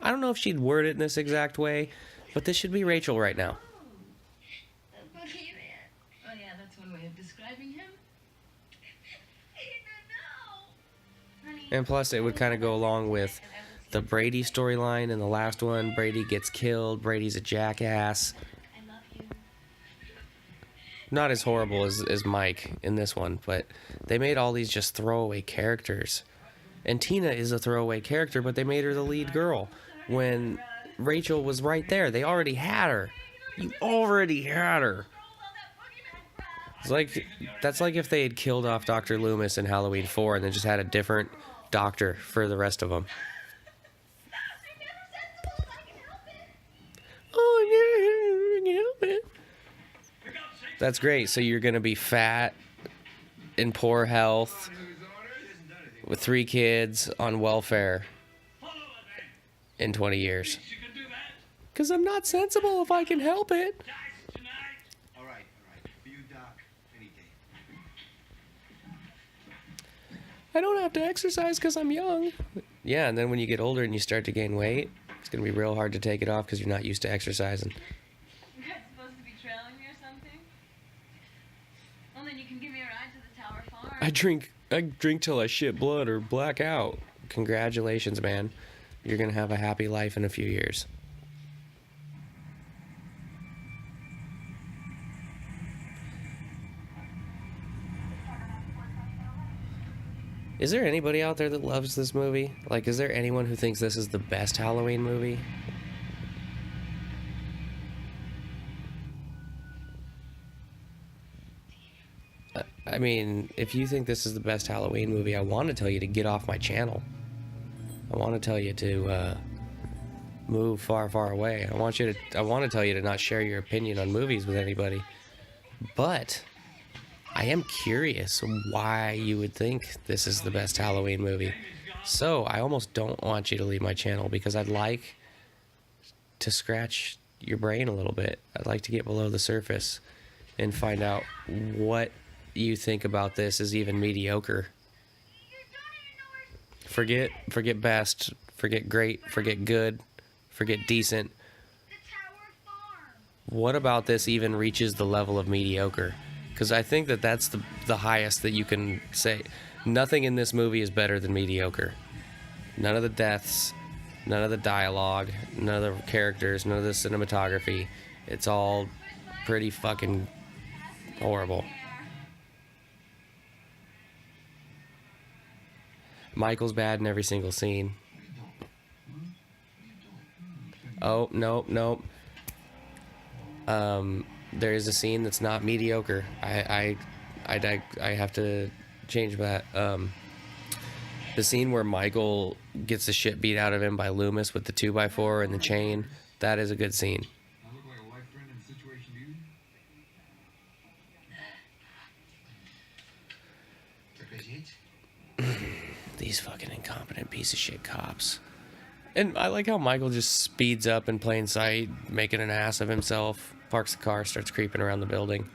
I don't know if she'd word it in this exact way, but this should be Rachel right now. The boogeyman. Oh yeah, that's one way of describing him. No. Honey. And plus, it would kind of go along with the Brady storyline in the last one. Brady gets killed. Brady's a jackass. I love you. Not as horrible as Mike in this one, but they made all these just throwaway characters. And Tina is a throwaway character, but they made her the lead girl when Rachel was right there. They already had her. You already had her. It's like, that's like if they had killed off Dr. Loomis in Halloween 4 and then just had a different doctor for the rest of them. Oh, yeah, help it. That's great. So you're going to be fat, in poor health, with 3 kids on welfare in 20 years. Because I'm not sensible if I can help it. All right. For you, Doc, any day. I don't have to exercise because I'm young. Yeah, and then when you get older and you start to gain weight, it's going to be real hard to take it off because you're not used to exercising. You guys supposed to be trailing me or something? Well, then you can give me a ride to the Tower Farm. I drink till I shit blood or black out. Congratulations, man. You're going to have a happy life in a few years. Is there anybody out there that loves this movie? Like, is there anyone who thinks this is the best Halloween movie? I mean, if you think this is the best Halloween movie, I want to tell you to get off my channel. I want to tell you to move far, far away. I want to tell you to not share your opinion on movies with anybody. But I am curious why you would think this is the best Halloween movie. So I almost don't want you to leave my channel because I'd like to scratch your brain a little bit. I'd like to get below the surface and find out what you think about this is even mediocre. Forget best, forget great, forget good, forget decent. The Tower Farm. What about this even reaches the level of mediocre? Because I think that's the highest that you can say. Nothing in this movie is better than mediocre. None of the deaths, none of the dialogue, none of the characters, none of the cinematography. It's all pretty fucking horrible. Michael's bad in every single scene. Oh, nope. There is a scene that's not mediocre. I have to change that. The scene where Michael gets the shit beat out of him by Loomis with the 2x4 and the chain, that is a good scene. I look like a life-threatening situation to you? These fucking incompetent piece of shit cops. And I like how Michael just speeds up in plain sight, making an ass of himself, parks the car, starts creeping around the building.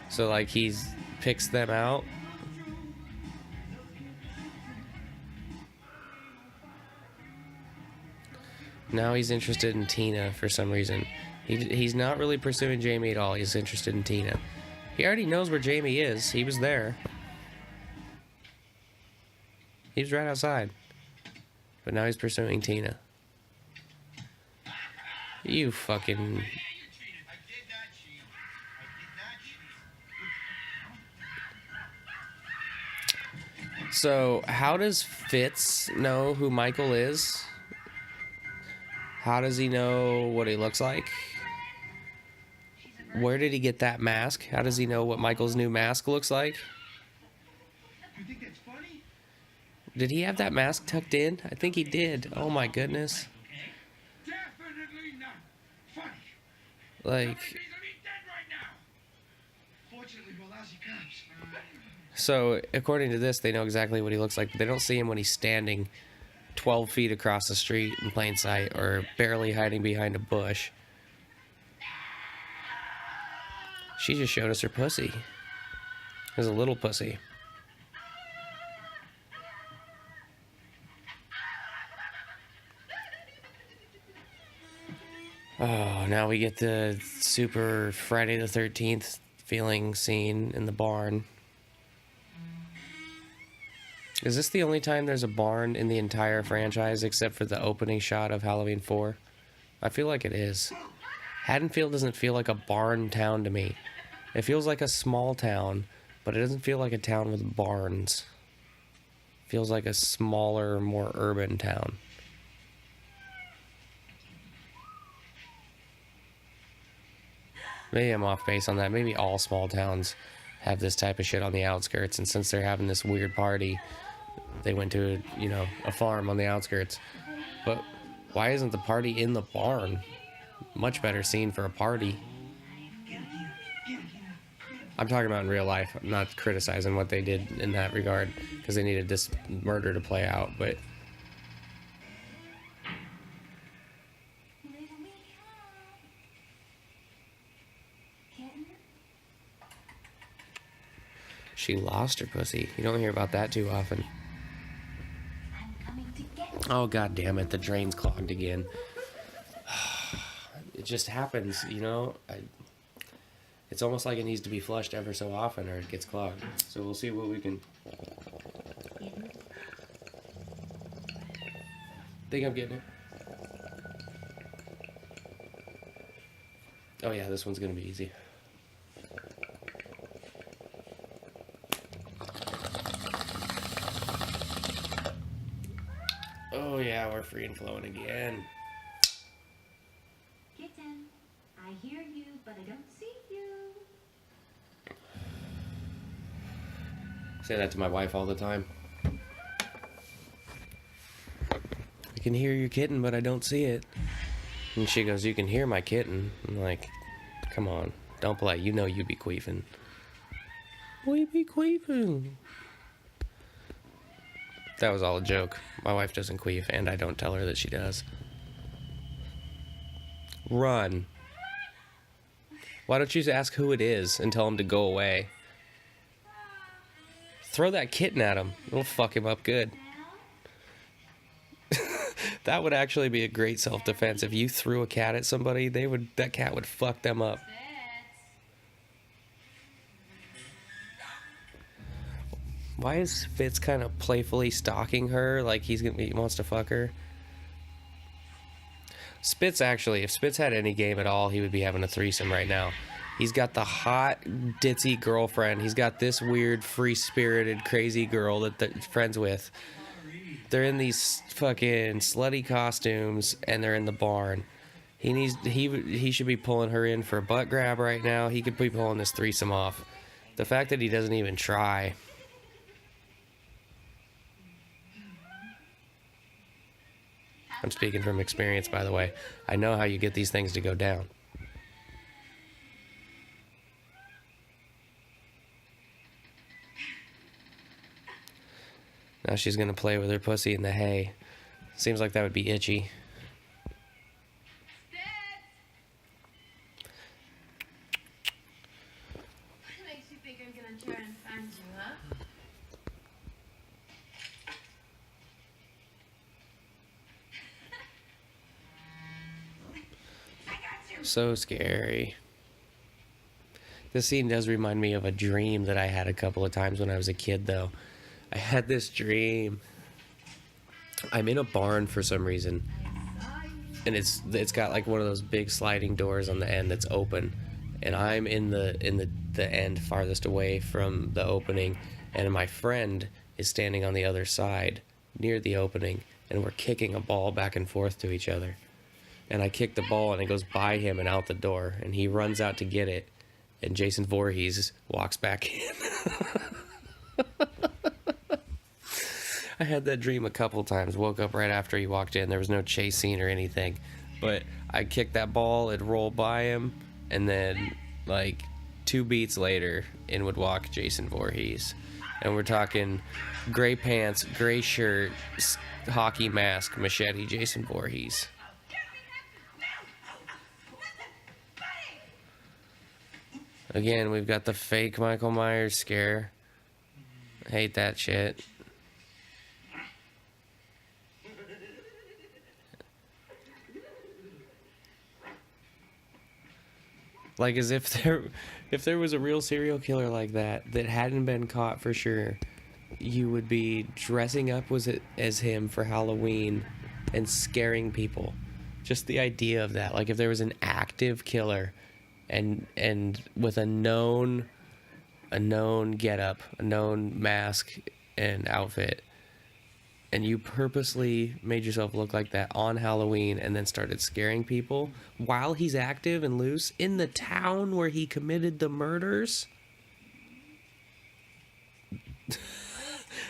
So, like, picks them out. Now he's interested in Tina for some reason. He's not really pursuing Jamie at all. He's interested in Tina. He already knows where Jamie is. He was there. He was right outside. But now he's pursuing Tina. You fucking... I did not cheat. So, how does Fitz know who Michael is? How does he know what he looks like? Where did he get that mask? How does he know what Michael's new mask looks like? You think that's funny? Did he have that mask tucked in? I think he did. Oh my goodness. Definitely not funny. Like, Somebody needs to be dead right now. Fortunately, we're lousy cops. so according to this, they know exactly what he looks like, but they don't see him when he's standing 12 feet across the street in plain sight or barely hiding behind a bush. She just showed us her pussy. There's a little pussy. Oh, now we get the super Friday the 13th feeling scene in the barn. Is this the only time there's a barn in the entire franchise except for the opening shot of Halloween 4? I feel like it is. Haddonfield doesn't feel like a barn town to me. It feels like a small town, but it doesn't feel like a town with barns. It feels like a smaller, more urban town. Maybe I'm off base on that. Maybe all small towns have this type of shit on the outskirts, and since they're having this weird party, they went to, you know, a farm on the outskirts. But why isn't the party in the barn? Much better scene for a party. I'm talking about in real life. I'm not criticizing what they did in that regard, because they needed this murder to play out, but... She lost her pussy. You don't hear about that too often. Oh, god damn it, the drain's clogged again. It just happens, you know? It's almost like it needs to be flushed ever so often or it gets clogged. So we'll see what we can... Think I'm getting it. Oh yeah, this one's gonna be easy. Oh yeah, we're free and flowing again. Kitten, I hear you, but I don't see you. Say that to my wife all the time. I can hear your kitten, but I don't see it. And she goes, you can hear my kitten. I'm like, come on, don't play. You know you be queefing. We be queefing. That was all a joke. My wife doesn't queef, and I don't tell her that she does. Run. Why don't you just ask who it is and tell him to go away? Throw that kitten at him. It'll fuck him up good. That would actually be a great self-defense. If you threw a cat at somebody, that cat would fuck them up. Why is Fitz kind of playfully stalking her like he wants to fuck her? Spitz actually, if Spitz had any game at all, he would be having a threesome right now. He's got the hot, ditzy girlfriend. He's got this weird, free-spirited, crazy girl that they're friends with. They're in these fucking slutty costumes, and they're in the barn. He should be pulling her in for a butt grab right now. He could be pulling this threesome off. The fact that he doesn't even try. I'm speaking from experience, by the way. I know how you get these things to go down. Now she's gonna play with her pussy in the hay. Seems like that would be itchy. What makes you think I'm gonna try and find you, huh? So scary. This scene does remind me of a dream that I had a couple of times when I was a kid, though. I had this dream. I'm in a barn for some reason, and it's got like one of those big sliding doors on the end that's open, and I'm in the end farthest away from the opening, and my friend is standing on the other side near the opening, and we're kicking a ball back and forth to each other. and I kick the ball, and it goes by him and out the door, and he runs out to get it, and Jason Voorhees walks back in. I had that dream a couple times. Woke up right after he walked in. There was no chase scene or anything, but I kicked that ball, it'd roll by him, and then like 2 beats later, in would walk Jason Voorhees. And we're talking gray pants, gray shirt, hockey mask, machete Jason Voorhees. Again, we've got the fake Michael Myers scare. I hate that shit. Like, as if there was a real serial killer like that hadn't been caught for sure, you would be dressing up as him for Halloween and scaring people. Just the idea of that. Like, if there was an active killer and with a known getup, a known mask and outfit, and you purposely made yourself look like that on Halloween and then started scaring people while he's active and loose in the town where he committed the murders.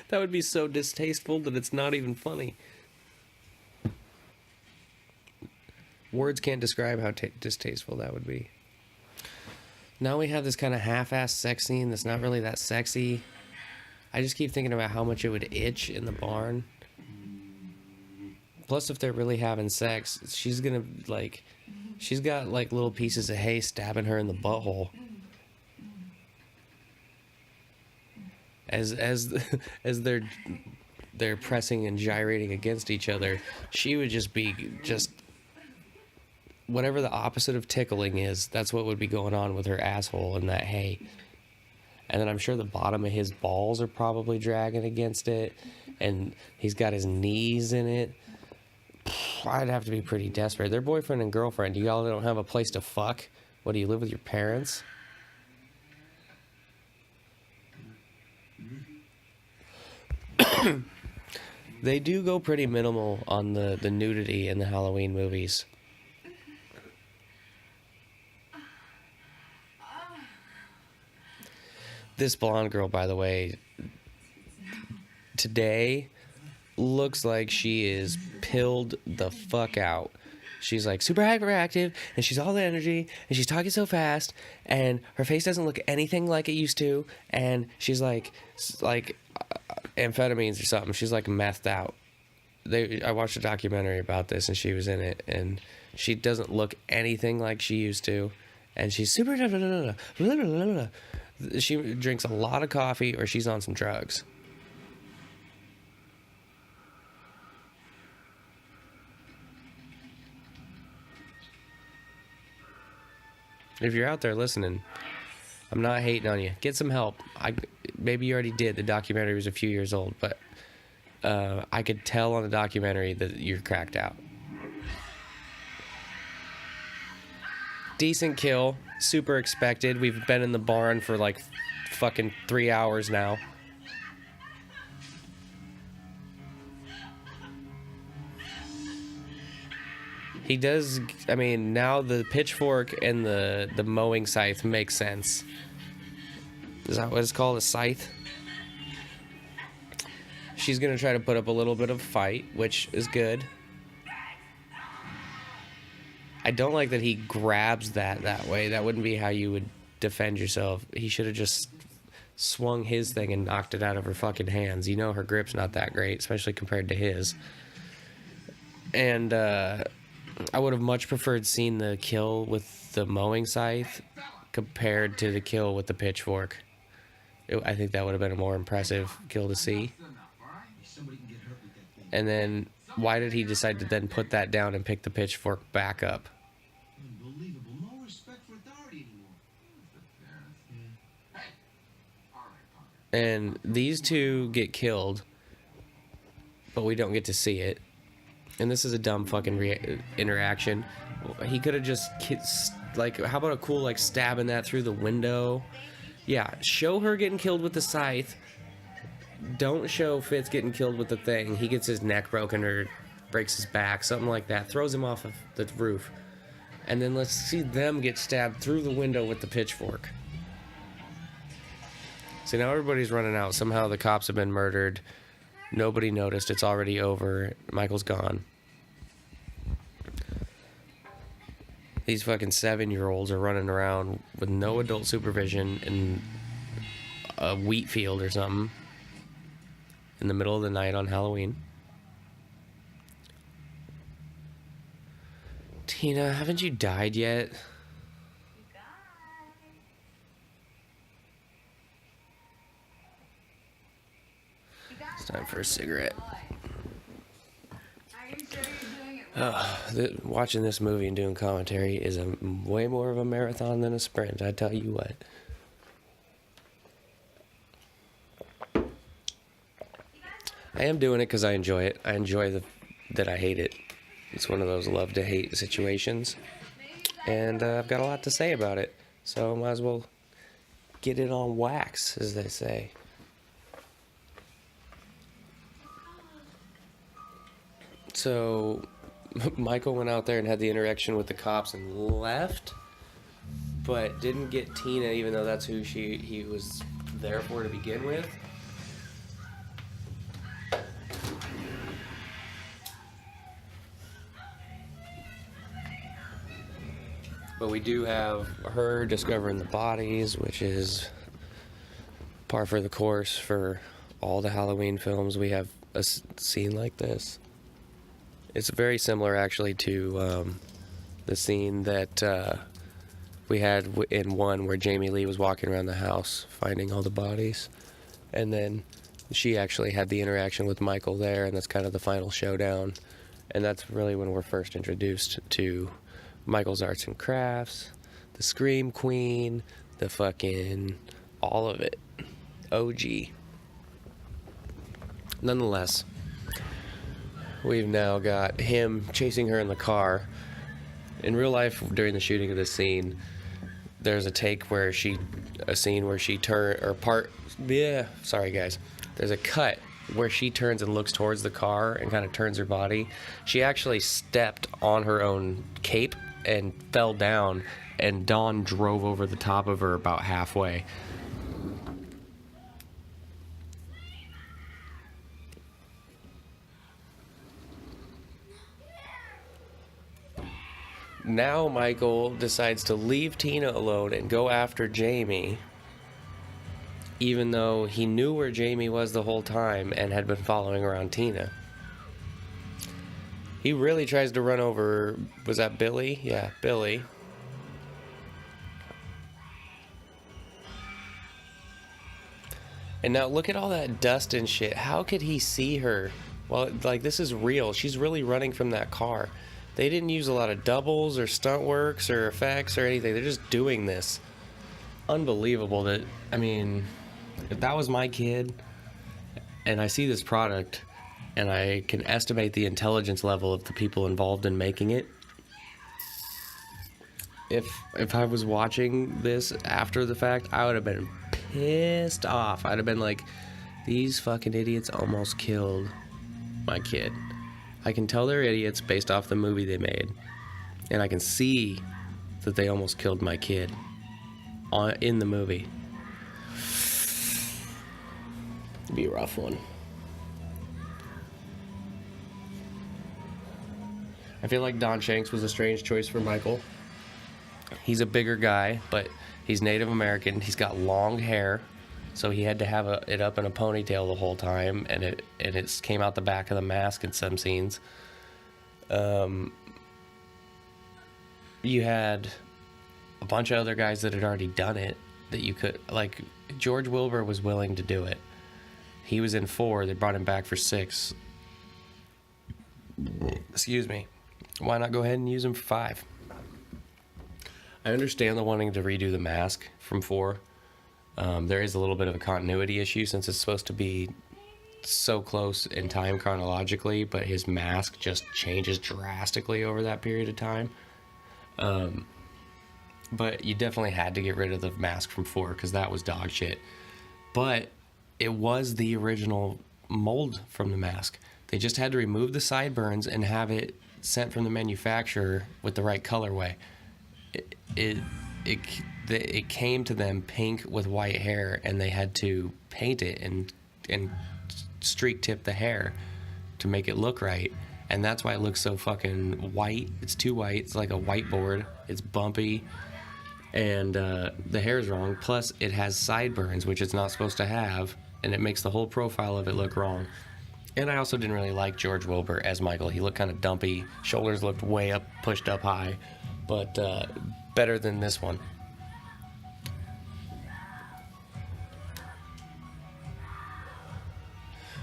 That would be so distasteful that it's not even funny. Words can't describe how distasteful that would be. Now we have this kind of half-assed sex scene that's not really that sexy. I just keep thinking about how much it would itch in the barn. Plus, if they're really having sex, she's gonna, like, she's got, like, little pieces of hay stabbing her in the butthole. As they're pressing and gyrating against each other, she would just be whatever the opposite of tickling is, that's what would be going on with her asshole in that hay. And then I'm sure the bottom of his balls are probably dragging against it. And he's got his knees in it. I'd have to be pretty desperate. They're boyfriend and girlfriend. You all don't have a place to fuck? What, do you live with your parents? They do go pretty minimal on the nudity in the Halloween movies. This blonde girl, by the way, today looks like she is pilled the fuck out. She's like super hyperactive, and she's all the energy, and she's talking so fast, and her face doesn't look anything like it used to, and she's like amphetamines or something. She's like methed out. I watched a documentary about this, and she was in it, and she doesn't look anything like she used to, and she's super. She drinks a lot of coffee, or she's on some drugs. If you're out there listening, I'm not hating on you. Get some help. Maybe you already did. The documentary was a few years old, but I could tell on the documentary that you're cracked out. Decent kill. Super expected. We've been in the barn for like fucking 3 hours now. He does, I mean, now the pitchfork and the mowing scythe make sense. Is that what it's called? A scythe? She's gonna try to put up a little bit of fight, which is good. I don't like that he grabs that way. That wouldn't be how you would defend yourself. He should have just swung his thing and knocked it out of her fucking hands. You know her grip's not that great, especially compared to his. And I would have much preferred seeing the kill with the mowing scythe compared to the kill with the pitchfork. I think that would have been a more impressive kill to see. And then why did he decide to then put that down and pick the pitchfork back up? Unbelievable. No respect for authority anymore. And these two get killed, but we don't get to see it. And this is a dumb fucking interaction. He could have just like, how about a cool like stabbing that through the window? Yeah, show her getting killed with the scythe. Don't show Fitz getting killed with the thing. He gets his neck broken or breaks his back, something like that, throws him off of the roof. And then let's see them get stabbed through the window with the pitchfork. See, now everybody's running out. Somehow the cops have been murdered. Nobody noticed. It's already over. Michael's gone. These fucking 7-year-olds are running around with no adult supervision in a wheat field or something in the middle of the night on Halloween. Tina, haven't you died yet? It's time for a cigarette. Watching this movie and doing commentary is way more of a marathon than a sprint, I tell you what. I am doing it because I enjoy it. I enjoy that I hate it. It's one of those love to hate situations. And I've got a lot to say about it. So I might as well get it on wax, as they say. So Michael went out there and had the interaction with the cops and left, but didn't get Tina, even though that's who he was there for to begin with. But we do have her discovering the bodies, which is par for the course for all the Halloween films. We have a scene like this. It's very similar, actually, to the scene that we had in one where Jamie Lee was walking around the house finding all the bodies. And then she actually had the interaction with Michael there, and that's kind of the final showdown. And that's really when we're first introduced to Michael's arts and crafts, the Scream Queen, the fucking all of it. OG. Nonetheless, we've now got him chasing her in the car. In real life, during the shooting of this scene, there's a scene where she there's a cut where she turns and looks towards the car and kind of turns her body. She actually stepped on her own cape and fell down, and Dawn drove over the top of her about halfway. Now Michael decides to leave Tina alone and go after Jamie, even though he knew where Jamie was the whole time and had been following around Tina. He really tries to run over, was that Billy? Yeah, Billy. And now look at all that dust and shit. How could he see her? Well, like, this is real. She's really running from that car. They didn't use a lot of doubles or stunt works or effects or anything. They're just doing this. Unbelievable that, I mean, if that was my kid and I see this product and I can estimate the intelligence level of the people involved in making it, if I was watching this after the fact, I would have been pissed off. I'd have been like, these fucking idiots almost killed my kid. I can tell they're idiots based off the movie they made. And I can see that they almost killed my kid in the movie. It'd be a rough one. I feel like Don Shanks was a strange choice for Michael. He's a bigger guy, but he's Native American. He's got long hair, so he had to have it up in a ponytail the whole time, and it came out the back of the mask in some scenes. You had a bunch of other guys that had already done it that you could, like, George Wilbur was willing to do it. He was in 4. They brought him back for 6. Excuse me. Why not go ahead and use him for 5? I understand the wanting to redo the mask from 4. There is a little bit of a continuity issue since it's supposed to be so close in time chronologically, but his mask just changes drastically over that period of time. But you definitely had to get rid of the mask from 4 because that was dog shit. But it was the original mold from the mask. They just had to remove the sideburns and have it sent from the manufacturer with the right colorway. It came to them pink with white hair, and they had to paint it and streak tip the hair to make it look right. And that's why it looks so fucking white. It's too white. It's like a whiteboard. It's bumpy. And the hair's wrong. Plus, it has sideburns, which it's not supposed to have. And it makes the whole profile of it look wrong. And I also didn't really like George Wilbur as Michael. He looked kind of dumpy. Shoulders looked way up, pushed up high. But better than this one.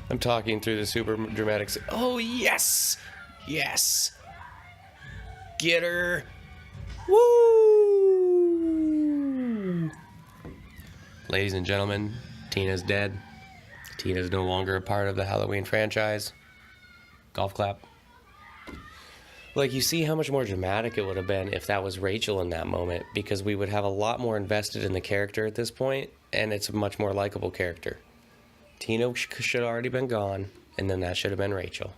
I'm talking through the super dramatic. Oh, yes! Yes! Get her! Woo! Ladies and gentlemen, Tina's dead. Tina's no longer a part of the Halloween franchise. Golf clap. Like, you see how much more dramatic it would have been if that was Rachel in that moment, because we would have a lot more invested in the character at this point, and it's a much more likable character. Tina should have already been gone, and then that should have been Rachel.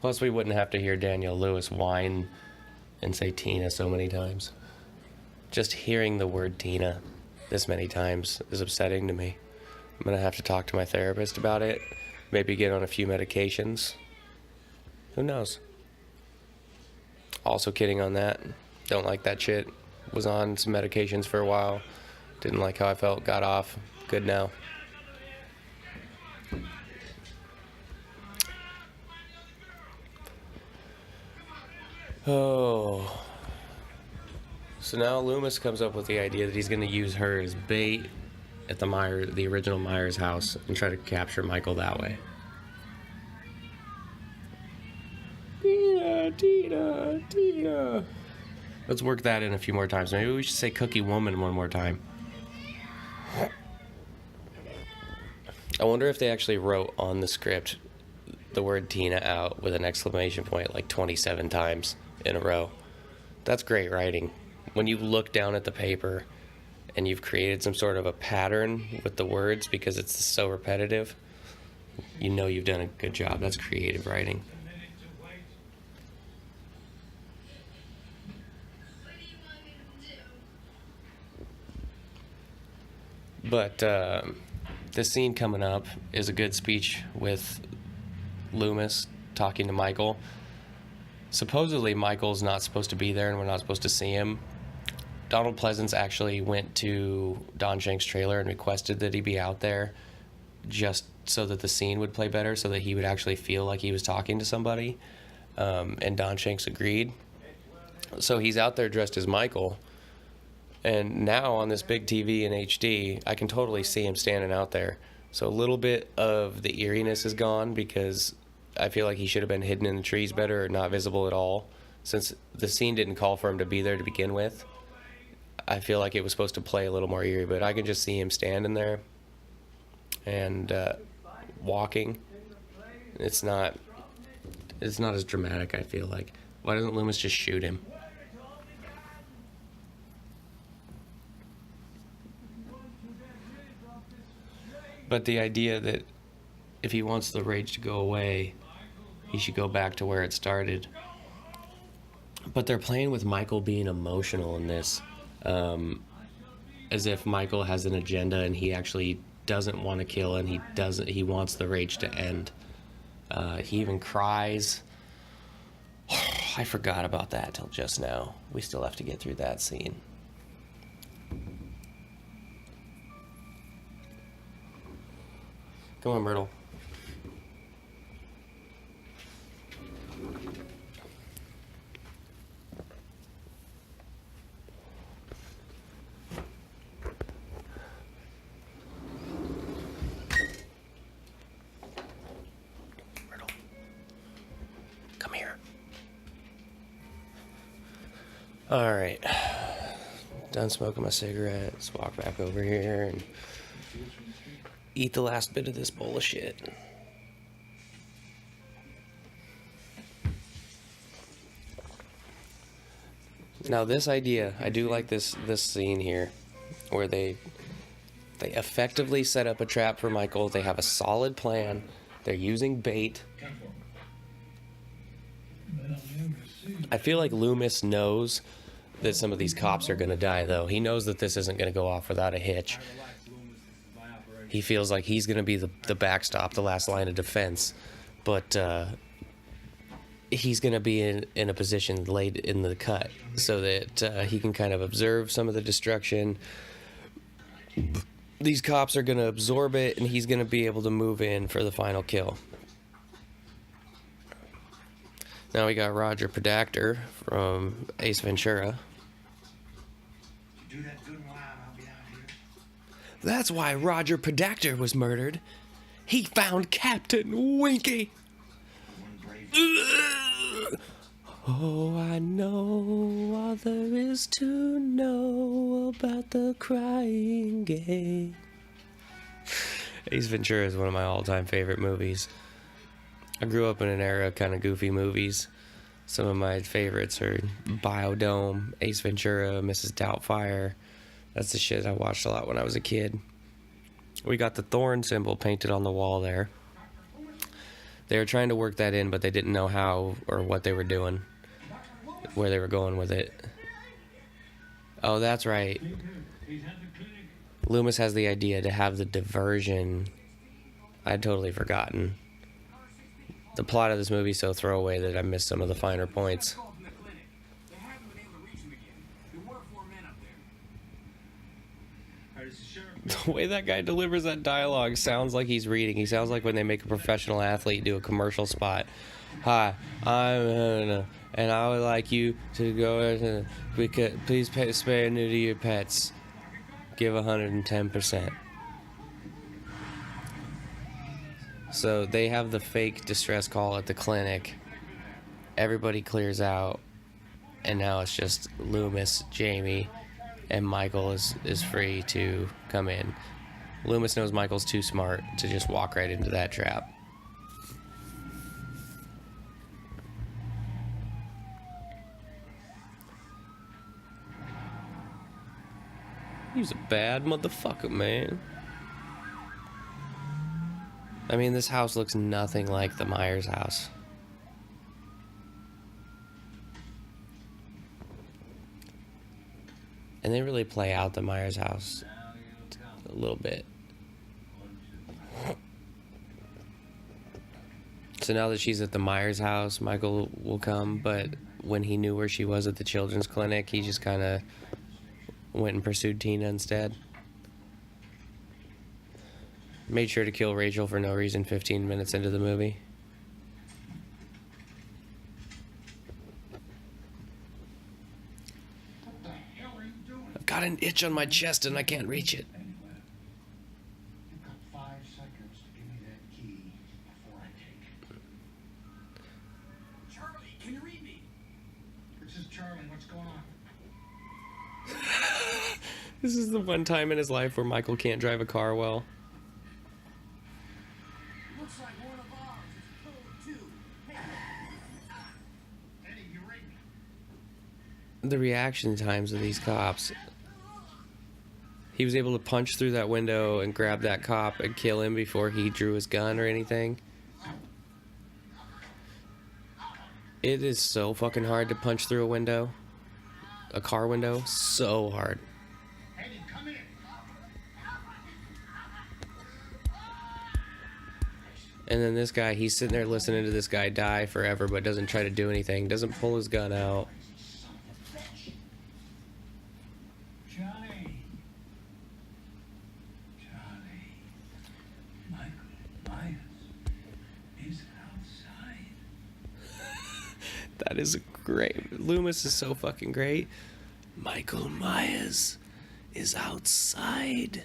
Plus, we wouldn't have to hear Daniel Lewis whine and say Tina so many times. Just hearing the word Tina this many times is upsetting to me. I'm going to have to talk to my therapist about it. Maybe get on a few medications. Who knows? Also kidding on that. Don't like that shit. Was on some medications for a while. Didn't like how I felt. Got off. Good now. Oh. So now Loomis comes up with the idea that he's going to use her as bait at the original Myers house and try to capture Michael that way. Tina. Let's work that in a few more times. Maybe we should say Cookie Woman one more time. I wonder if they actually wrote on the script the word Tina out with an exclamation point like 27 times in a row. That's great writing. When you look down at the paper and you've created some sort of a pattern with the words because it's so repetitive, you know you've done a good job. That's creative writing. But this scene coming up is a good speech with Loomis talking to Michael. Supposedly Michael's not supposed to be there and we're not supposed to see him. Donald Pleasance actually went to Don Shank's trailer and requested that he be out there just so that the scene would play better, so that he would actually feel like he was talking to somebody. And Don Shanks agreed. So he's out there dressed as Michael. And now on this big TV in HD, I can totally see him standing out there. So a little bit of the eeriness is gone because I feel like he should have been hidden in the trees better or not visible at all. Since the scene didn't call for him to be there to begin with, I feel like it was supposed to play a little more eerie, but I can just see him standing there and walking. It's not as dramatic, I feel like. Why doesn't Loomis just shoot him? But the idea that if he wants the rage to go away, he should go back to where it started. But they're playing with Michael being emotional in this, as if Michael has an agenda and he actually doesn't want to kill and he wants the rage to end. He even cries. I forgot about that till just now. We still have to get through that scene. Come on, Myrtle. Myrtle. Come here. All right. Done smoking my cigarette. Let's walk back over here and eat the last bit of this bowl of shit. Now this idea, I do like this scene here, where they effectively set up a trap for Michael. They have a solid plan. They're using bait. I feel like Loomis knows that some of these cops are going to die, though. He knows that this isn't going to go off without a hitch. He feels like he's going to be the backstop, the last line of defense. But he's going to be in a position late in the cut so that he can kind of observe some of the destruction. These cops are going to absorb it, and he's going to be able to move in for the final kill. Now we got Roger Podacter from Ace Ventura. Do that good and loud, I'll be out here. That's why Roger Podacter was murdered. He found Captain Winky. One brave. Oh, I know all there is to know about the crying game. Ace Ventura is one of my all-time favorite movies. I grew up in an era of kind of goofy movies. Some of my favorites are Biodome, Ace Ventura, Mrs. Doubtfire. That's the shit I watched a lot when I was a kid. We got the thorn symbol painted on the wall there. They were trying to work that in, but they didn't know how or what they were doing, where they were going with it. Oh, that's right. Loomis has the idea to have the diversion. I'd totally forgotten. The plot of this movie is so throwaway that I missed some of the finer points. The way that guy delivers that dialogue sounds like he's reading. He sounds like when they make a professional athlete do a commercial spot. Hi, I'm and I would like you to go because please spay and neuter your pets. Give 110%. So they have the fake distress call at the clinic. Everybody clears out, and now it's just Loomis, Jamie, and Michael is free to come in. Loomis knows Michael's too smart to just walk right into that trap. He's a bad motherfucker, man. I mean, this house looks nothing like the Myers house. And they really play out the Myers house a little bit. So now that she's at the Myers house, Michael will come, but when he knew where she was at the children's clinic, he just kind of went and pursued Tina instead. Made sure to kill Rachel for no reason 15 minutes into the movie. What the hell are you doing? I've got an itch on my chest and I can't reach it. You've got 5 seconds to give me that key before I take it. Charlie, can you read me? This is Charlie. What's going on? This is the one time in his life where Michael can't drive a car well. Looks like one of ours is code 2. Hey. Eddie, you read me. The reaction times of these cops. He was able to punch through that window and grab that cop and kill him before he drew his gun or anything. It is so fucking hard to punch through a window. A car window. So hard. Eddie, come in. And then this guy, he's sitting there listening to this guy die forever, but doesn't try to do anything. Doesn't pull his gun out. Johnny. Johnny. Michael Myers is outside. That is great. Loomis is so fucking great. Michael Myers is outside.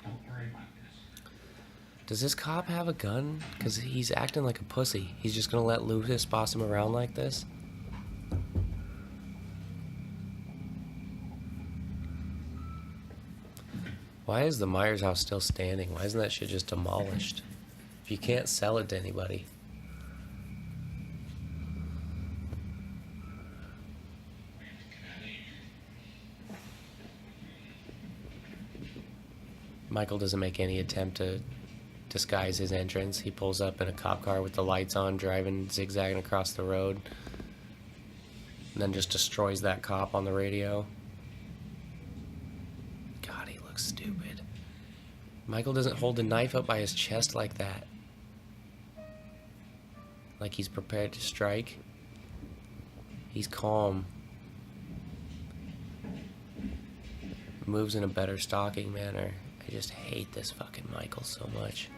Don't worry about this. Does this cop have a gun? Because he's acting like a pussy. He's just gonna let Loomis boss him around like this? Why is the Myers house still standing? Why isn't that shit just demolished? If you can't sell it to anybody. Michael doesn't make any attempt to disguise his entrance. He pulls up in a cop car with the lights on, driving, zigzagging across the road. And then just destroys that cop on the radio. God, he looks stupid. Michael doesn't hold the knife up by his chest like that. Like he's prepared to strike. He's calm. Moves in a better stalking manner. I just hate this fucking Michael so much.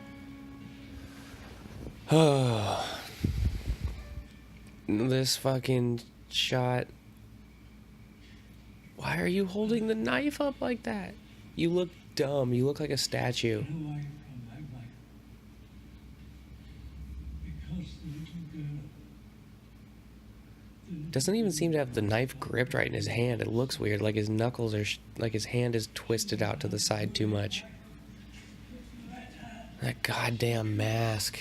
This fucking shot. Why are you holding the knife up like that? You look dumb. You look like a statue. Doesn't even seem to have the knife gripped right in his hand. It looks weird, like his knuckles are, like his hand is twisted out to the side too much. That goddamn mask.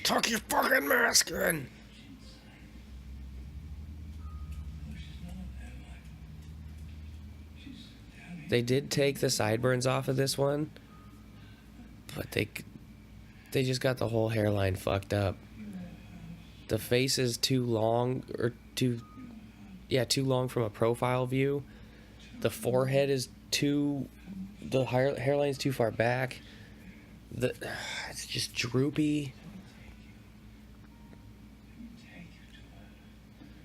Tuck your fucking mask in! They did take the sideburns off of this one, but they just got the whole hairline fucked up. The face is too long, or too long from a profile view. The forehead is the hairline is too far back. It's just droopy.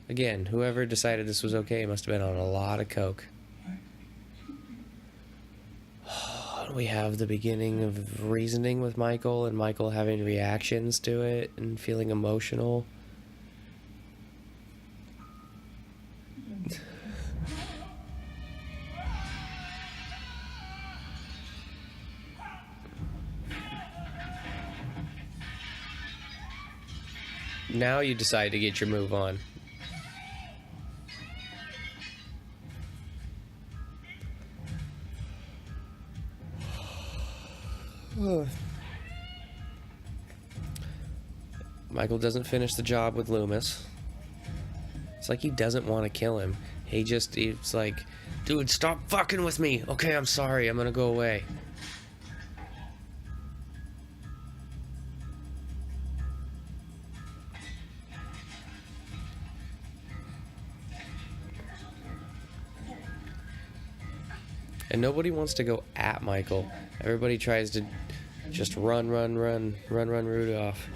Again, whoever decided this was okay must have been on a lot of coke. We have the beginning of reasoning with Michael, and Michael having reactions to it and feeling emotional. Now you decide to get your move on. Michael doesn't finish the job with Loomis. It's like he doesn't want to kill him. It's like, dude, stop fucking with me. Okay, I'm sorry. I'm gonna go away. And nobody wants to go at Michael. Everybody tries to just run Rudolph.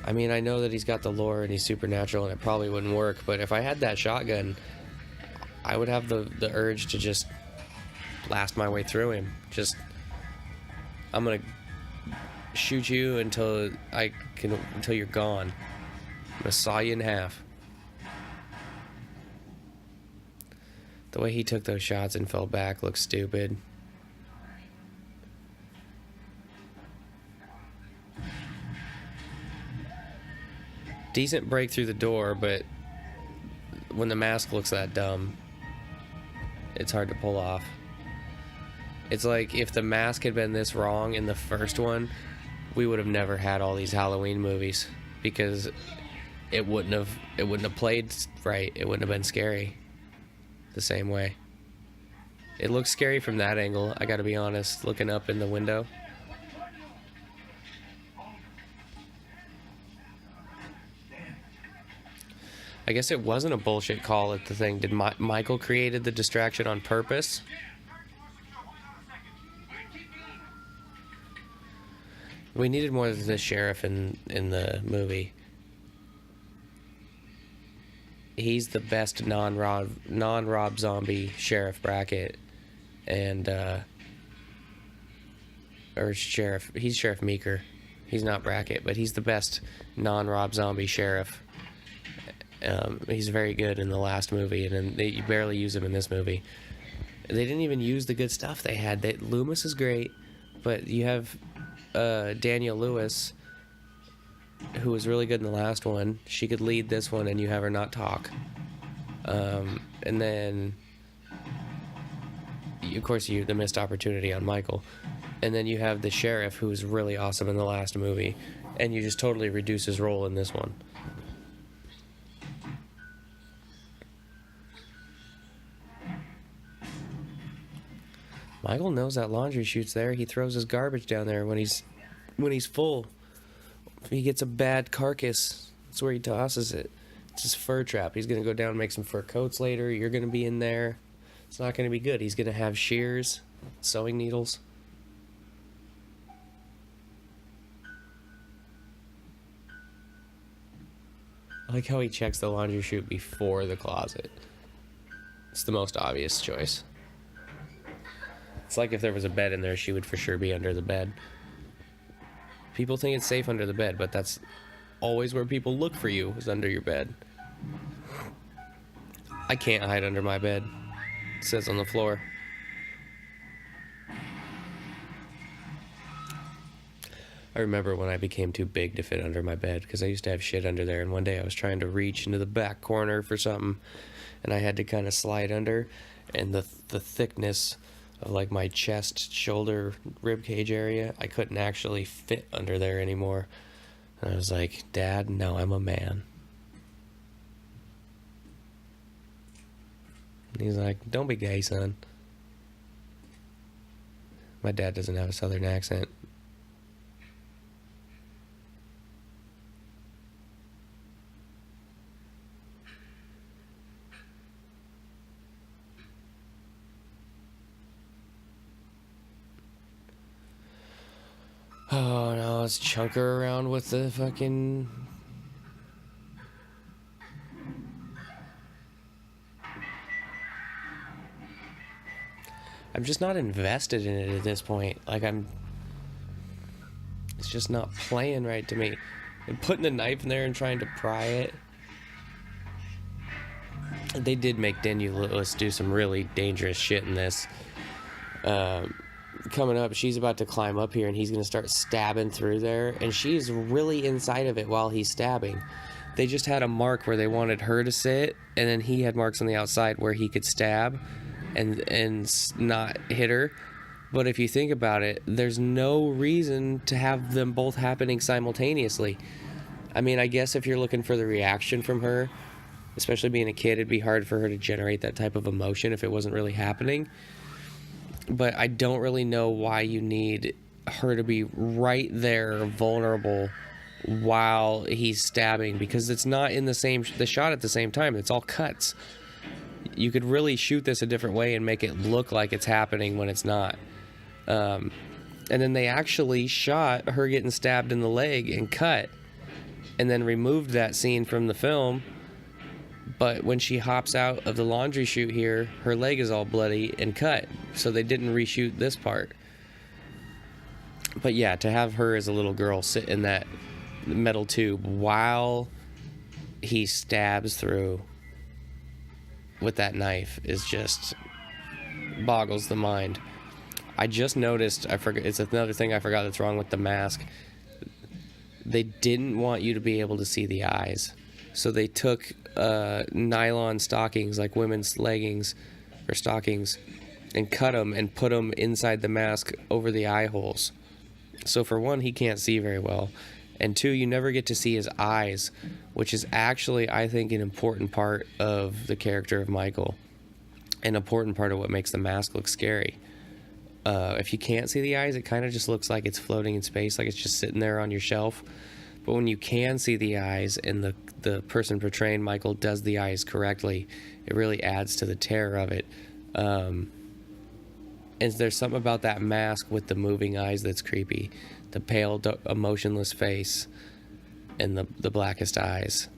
I mean, I know that he's got the lore and he's supernatural and it probably wouldn't work, but if I had that shotgun, I would have the urge to just blast my way through him. I'm gonna shoot you until you're gone. I'm gonna saw you in half. The way he took those shots and fell back looks stupid. Decent break through the door, but when the mask looks that dumb, it's hard to pull off. It's like if the mask had been this wrong in the first one, we would have never had all these Halloween movies, because it wouldn't have played right. It wouldn't have been scary the same way. It looks scary from that angle, I gotta be honest, looking up in the window. I guess it wasn't a bullshit call at the thing. Did Michael created the distraction on purpose? We needed more of the sheriff in the movie. He's the best non-Rob Zombie sheriff Brackett, and he's Sheriff Meeker. He's not Brackett, but he's the best non-Rob Zombie sheriff. He's very good in the last movie, and then you barely use him in this movie. They didn't even use the good stuff they had. Loomis is great, but you have Danielle Lewis, who was really good in the last one. She could lead this one, and you have her not talk. And then of course, the missed opportunity on Michael. And then you have the sheriff, who's really awesome in the last movie, and you just totally reduce his role in this one. Michael knows that laundry chute's there. He throws his garbage down there when he's full. If he gets a bad carcass, that's where he tosses it. It's his fur trap. He's gonna go down and make some fur coats later. You're gonna be in there. It's not gonna be good. He's gonna have shears, sewing needles. I like how he checks the laundry chute before the closet. It's the most obvious choice. It's like if there was a bed in there, she would for sure be under the bed. People think it's safe under the bed, but that's always where people look for you, is under your bed. I can't hide under my bed. It says on the floor. I remember when I became too big to fit under my bed, because I used to have shit under there, and one day I was trying to reach into the back corner for something, and I had to kind of slide under, and the thickness of like my chest, shoulder, rib cage area, I couldn't actually fit under there anymore. And I was like, Dad, no, I'm a man. And he's like, don't be gay, son. My dad doesn't have a southern accent. Oh no, let's chunk her around with the fucking... I'm just not invested in it at this point. Like, it's just not playing right to me. And putting the knife in there and trying to pry it. They did make Daniel Lewis do some really dangerous shit in this. Coming up, she's about to climb up here and he's gonna start stabbing through there, and she's really inside of it while he's stabbing. They just had a mark where they wanted her to sit, and then he had marks on the outside where he could stab and not hit her. But if you think about it, there's no reason to have them both happening simultaneously. I mean, I guess if you're looking for the reaction from her, especially being a kid, it'd be hard for her to generate that type of emotion if it wasn't really happening. But I don't really know why you need her to be right there, vulnerable, while he's stabbing, because it's not in the shot at the same time. It's all cuts. You could really shoot this a different way and make it look like it's happening when it's not. And then they actually shot her getting stabbed in the leg and cut, and then removed that scene from the film. But when she hops out of the laundry chute here, her leg is all bloody and cut. So they didn't reshoot this part. But yeah, to have her as a little girl sit in that metal tube while he stabs through with that knife is just boggles the mind. I just noticed, it's another thing I forgot that's wrong with the mask. They didn't want you to be able to see the eyes. So they took nylon stockings, like women's leggings or stockings, and cut them and put them inside the mask over the eye holes. So for one, he can't see very well. And two, you never get to see his eyes, which is actually, I think, an important part of the character of Michael. An important part of what makes the mask look scary. If you can't see the eyes, it kind of just looks like it's floating in space, like it's just sitting there on your shelf. But when you can see the eyes and the person portraying Michael does the eyes correctly, it really adds to the terror of it. And there's something about that mask with the moving eyes that's creepy. The pale, emotionless face and the blackest eyes.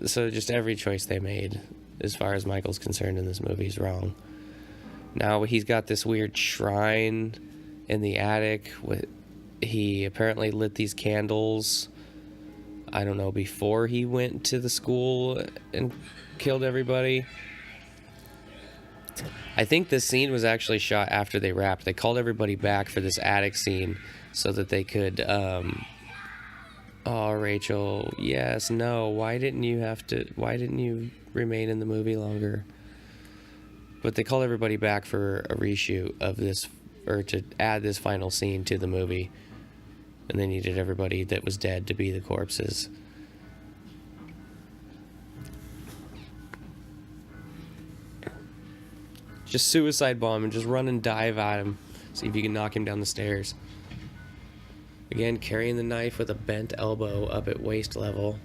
So just every choice they made, as far as Michael's concerned in this movie, is wrong. Now he's got this weird shrine in the attic. He apparently lit these candles, I don't know, before he went to the school and killed everybody. I think this scene was actually shot after they wrapped. They called everybody back for this attic scene so that they could oh, Rachel, yes, no, why didn't you remain in the movie longer? But they called everybody back for a reshoot of this, or to add this final scene to the movie. And they needed everybody that was dead to be the corpses. Just suicide bomb and just run and dive at him. See if you can knock him down the stairs. Again, carrying the knife with a bent elbow up at waist level.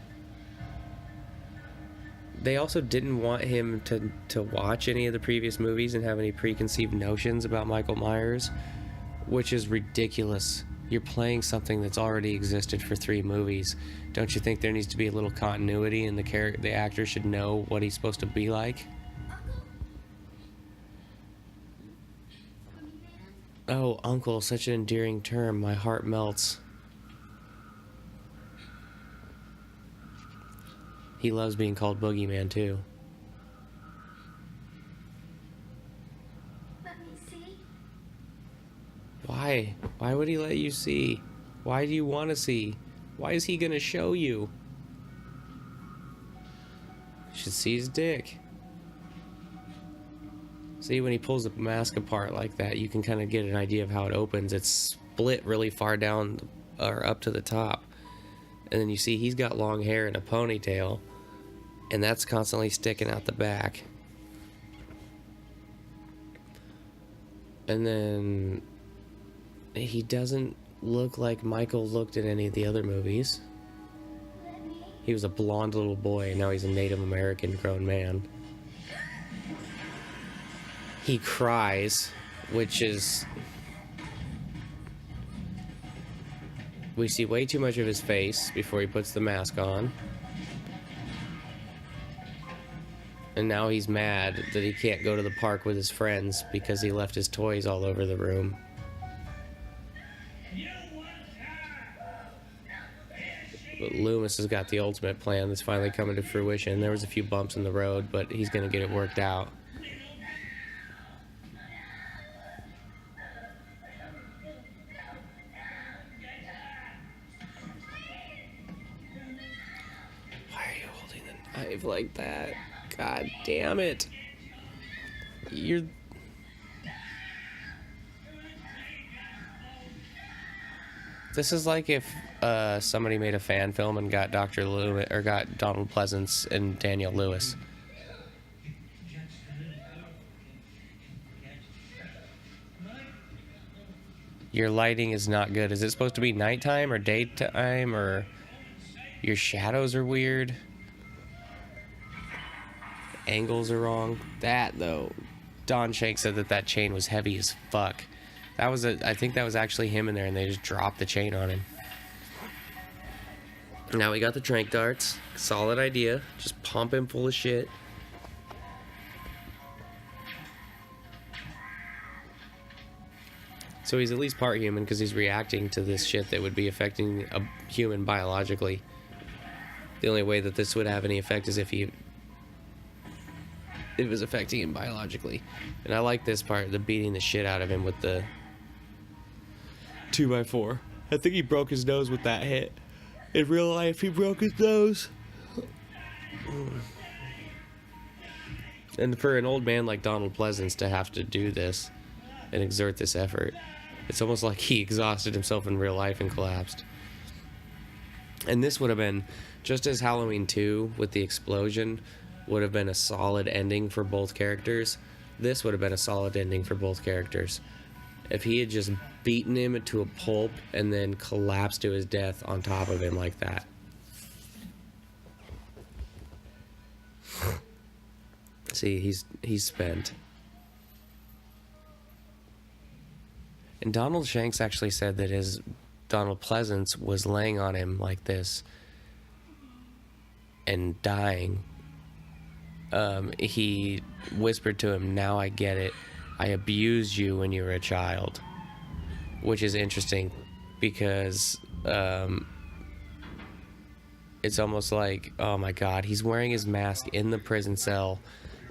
They also didn't want him to watch any of the previous movies and have any preconceived notions about Michael Myers, which is ridiculous. You're playing something that's already existed for 3 movies. Don't you think there needs to be a little continuity and the actor should know what he's supposed to be like? Oh, uncle, such an endearing term. My heart melts. He loves being called Boogeyman, too. Let me see. Why? Why would he let you see? Why do you want to see? Why is he gonna show you? You should see his dick. See, when he pulls the mask apart like that, you can kind of get an idea of how it opens. It's split really far down or up to the top. And then you see he's got long hair and a ponytail. And that's constantly sticking out the back. And then he doesn't look like Michael looked in any of the other movies. He was a blonde little boy, and now he's a Native American grown man. He cries, which is... We see way too much of his face before he puts the mask on. And now he's mad that he can't go to the park with his friends because he left his toys all over the room. But Loomis has got the ultimate plan that's finally coming to fruition. There was a few bumps in the road, but he's going to get it worked out. Why are you holding the knife like that? God damn it. You're... This is like if somebody made a fan film and got Dr. Lewis, or got Donald Pleasance and Daniel Lewis. Your lighting is not good. Is it supposed to be nighttime or daytime, or your shadows are weird? Angles are wrong. That, though, Don Shank said that chain was heavy as fuck. That was I think that was actually him in there, and they just dropped the chain on him. Now we got the tranq darts. Solid idea. Just pump him full of shit. So he's at least part human because he's reacting to this shit that would be affecting a human biologically. The only way that this would have any effect is if it was affecting him biologically. And I like this part, the beating the shit out of him with the 2x4. I think he broke his nose with that hit. In real life, he broke his nose. And for an old man like Donald Pleasance to have to do this and exert this effort, it's almost like he exhausted himself in real life and collapsed. And this would have been, just as Halloween 2 with the explosion would have been a solid ending for both characters, this would have been a solid ending for both characters. If he had just beaten him to a pulp and then collapsed to his death on top of him like that. See, he's spent. And Donald Shanks actually said that Donald Pleasance was laying on him like this and dying. He whispered to him, "Now I get it. I abused you when you were a child." Which is interesting because it's almost like, oh my god, he's wearing his mask in the prison cell,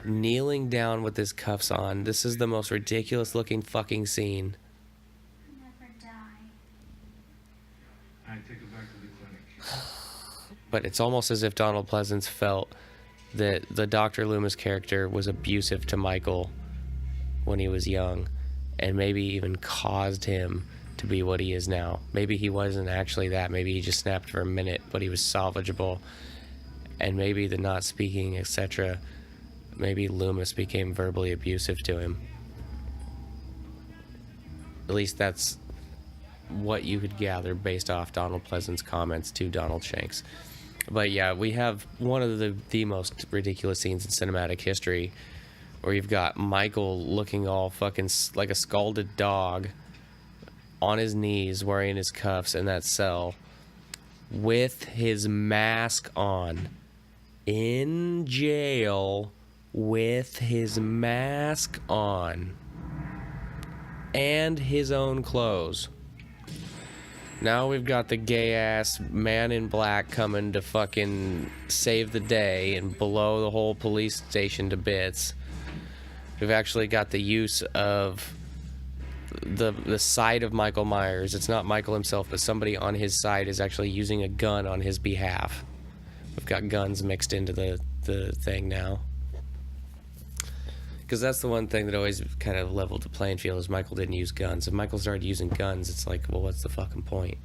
kneeling down with his cuffs on. This is the most ridiculous looking fucking scene. Never die. I take it back to the clinic. But it's almost as if Donald Pleasance felt that the Dr. Loomis character was abusive to Michael when he was young, and maybe even caused him to be what he is now. Maybe he wasn't actually that. Maybe he just snapped for a minute, but he was salvageable. And maybe the not speaking, etc., maybe Loomis became verbally abusive to him. At least that's what you could gather based off Donald Pleasant's comments to Donald Shanks. But yeah, we have one of the most ridiculous scenes in cinematic history, where you've got Michael looking all fucking like a scalded dog on his knees wearing his cuffs in that cell with his mask on in jail with his mask on and his own clothes. Now we've got the gay-ass man in black coming to fucking save the day and blow the whole police station to bits. We've actually got the use of the side of Michael Myers. It's not Michael himself, but somebody on his side is actually using a gun on his behalf. We've got guns mixed into the thing now. Because that's the one thing that always kind of leveled the playing field, is Michael didn't use guns. If Michael started using guns, it's like, well, what's the fucking point?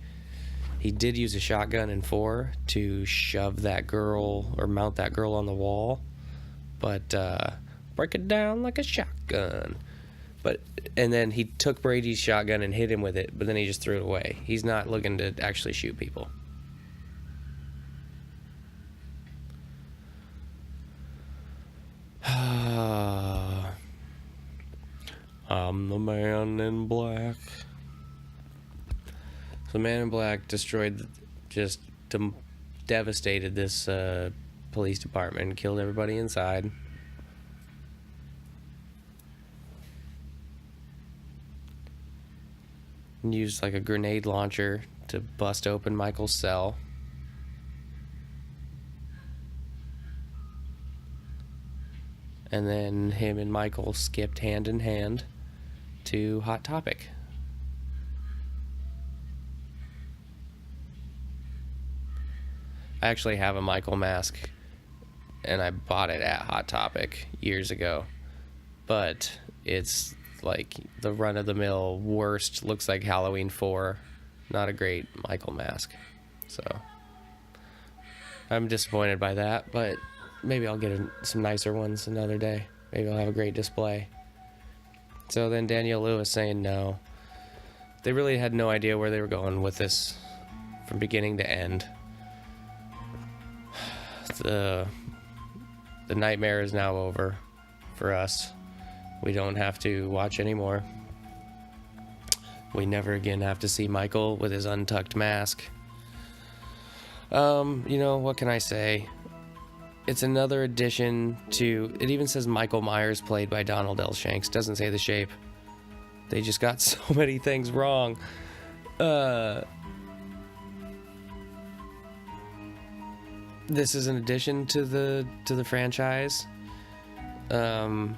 He did use a shotgun in 4 to shove that girl, or mount that girl on the wall. But, break it down like a shotgun. And then he took Brady's shotgun and hit him with it, but then he just threw it away. He's not looking to actually shoot people. I'm the man in black. So the man in black destroyed, just devastated this police department and killed everybody inside. And used like a grenade launcher to bust open Michael's cell. And then him and Michael skipped hand in hand to Hot Topic. I actually have a Michael mask, and I bought it at Hot Topic years ago. But it's like the run-of-the-mill worst, looks like Halloween 4. Not a great Michael mask. So I'm disappointed by that, but maybe I'll get some nicer ones another day. Maybe I'll have a great display. So then Daniel Lewis saying no. They really had no idea where they were going with this from beginning to end. The nightmare is now over for us. We don't have to watch anymore. We never again have to see Michael with his untucked mask. You know, what can I say? It's another addition to... It even says Michael Myers played by Donald L. Shanks. Doesn't say the shape. They just got so many things wrong. This is an addition to the franchise. It's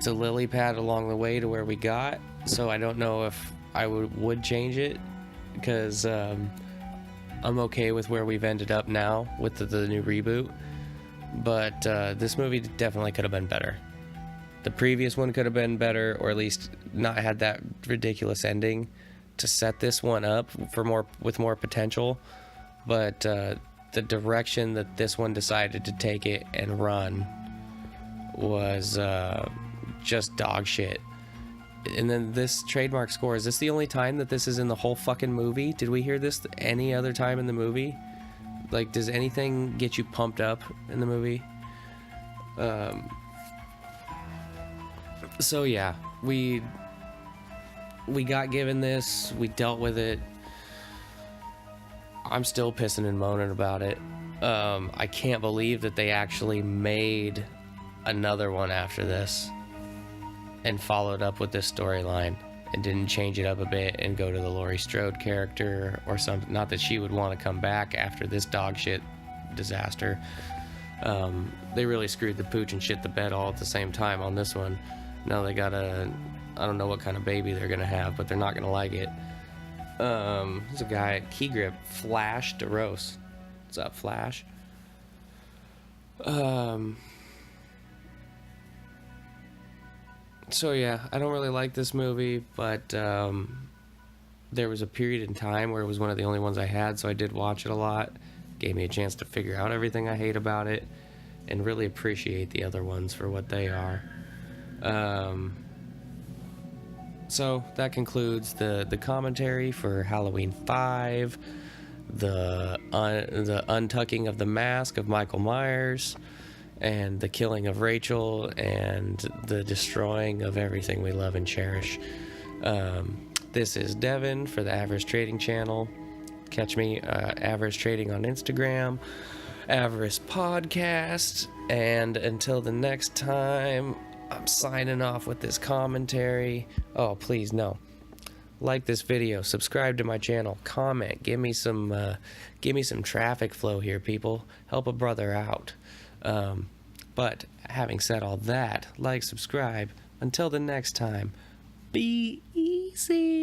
a lily pad along the way to where we got. So I don't know if I would change it, because I'm okay with where we've ended up now with the new reboot. But this movie definitely could have been better. The previous one could have been better, or at least not had that ridiculous ending to set this one up for with more potential. But the direction that this one decided to take it and run was just dog shit. And then this trademark score, is this the only time that this is in the whole fucking movie? Did we hear this any other time in the movie? Like, does anything get you pumped up in the movie? So yeah, we got given this, we dealt with it. I'm still pissing and moaning about it. I can't believe that they actually made another one after this and followed up with this storyline and didn't change it up a bit and go to the Laurie Strode character or something. Not that she would want to come back after this dog shit disaster. They really screwed the pooch and shit the bed all at the same time on this one. Now they got I don't know what kind of baby they're gonna have, but they're not gonna like it. There's a guy at Key Grip, Flash DeRose. What's up, Flash? So yeah, I don't really like this movie, but there was a period in time where it was one of the only ones I had, so I did watch it a lot. Gave me a chance to figure out everything I hate about it and really appreciate the other ones for what they are. So that concludes the commentary for Halloween 5, the untucking of the mask of Michael Myers, and the killing of Rachel, and the destroying of everything we love and cherish. This is Devin for the Avarice Trading Channel. Catch me, Avarice Trading on Instagram, Avarice Podcast, and until the next time, I'm signing off with this commentary. Oh, please, no. Like this video, subscribe to my channel, comment, give me some traffic flow here, people. Help a brother out. But having said all that, like, subscribe. Until the next time, be easy.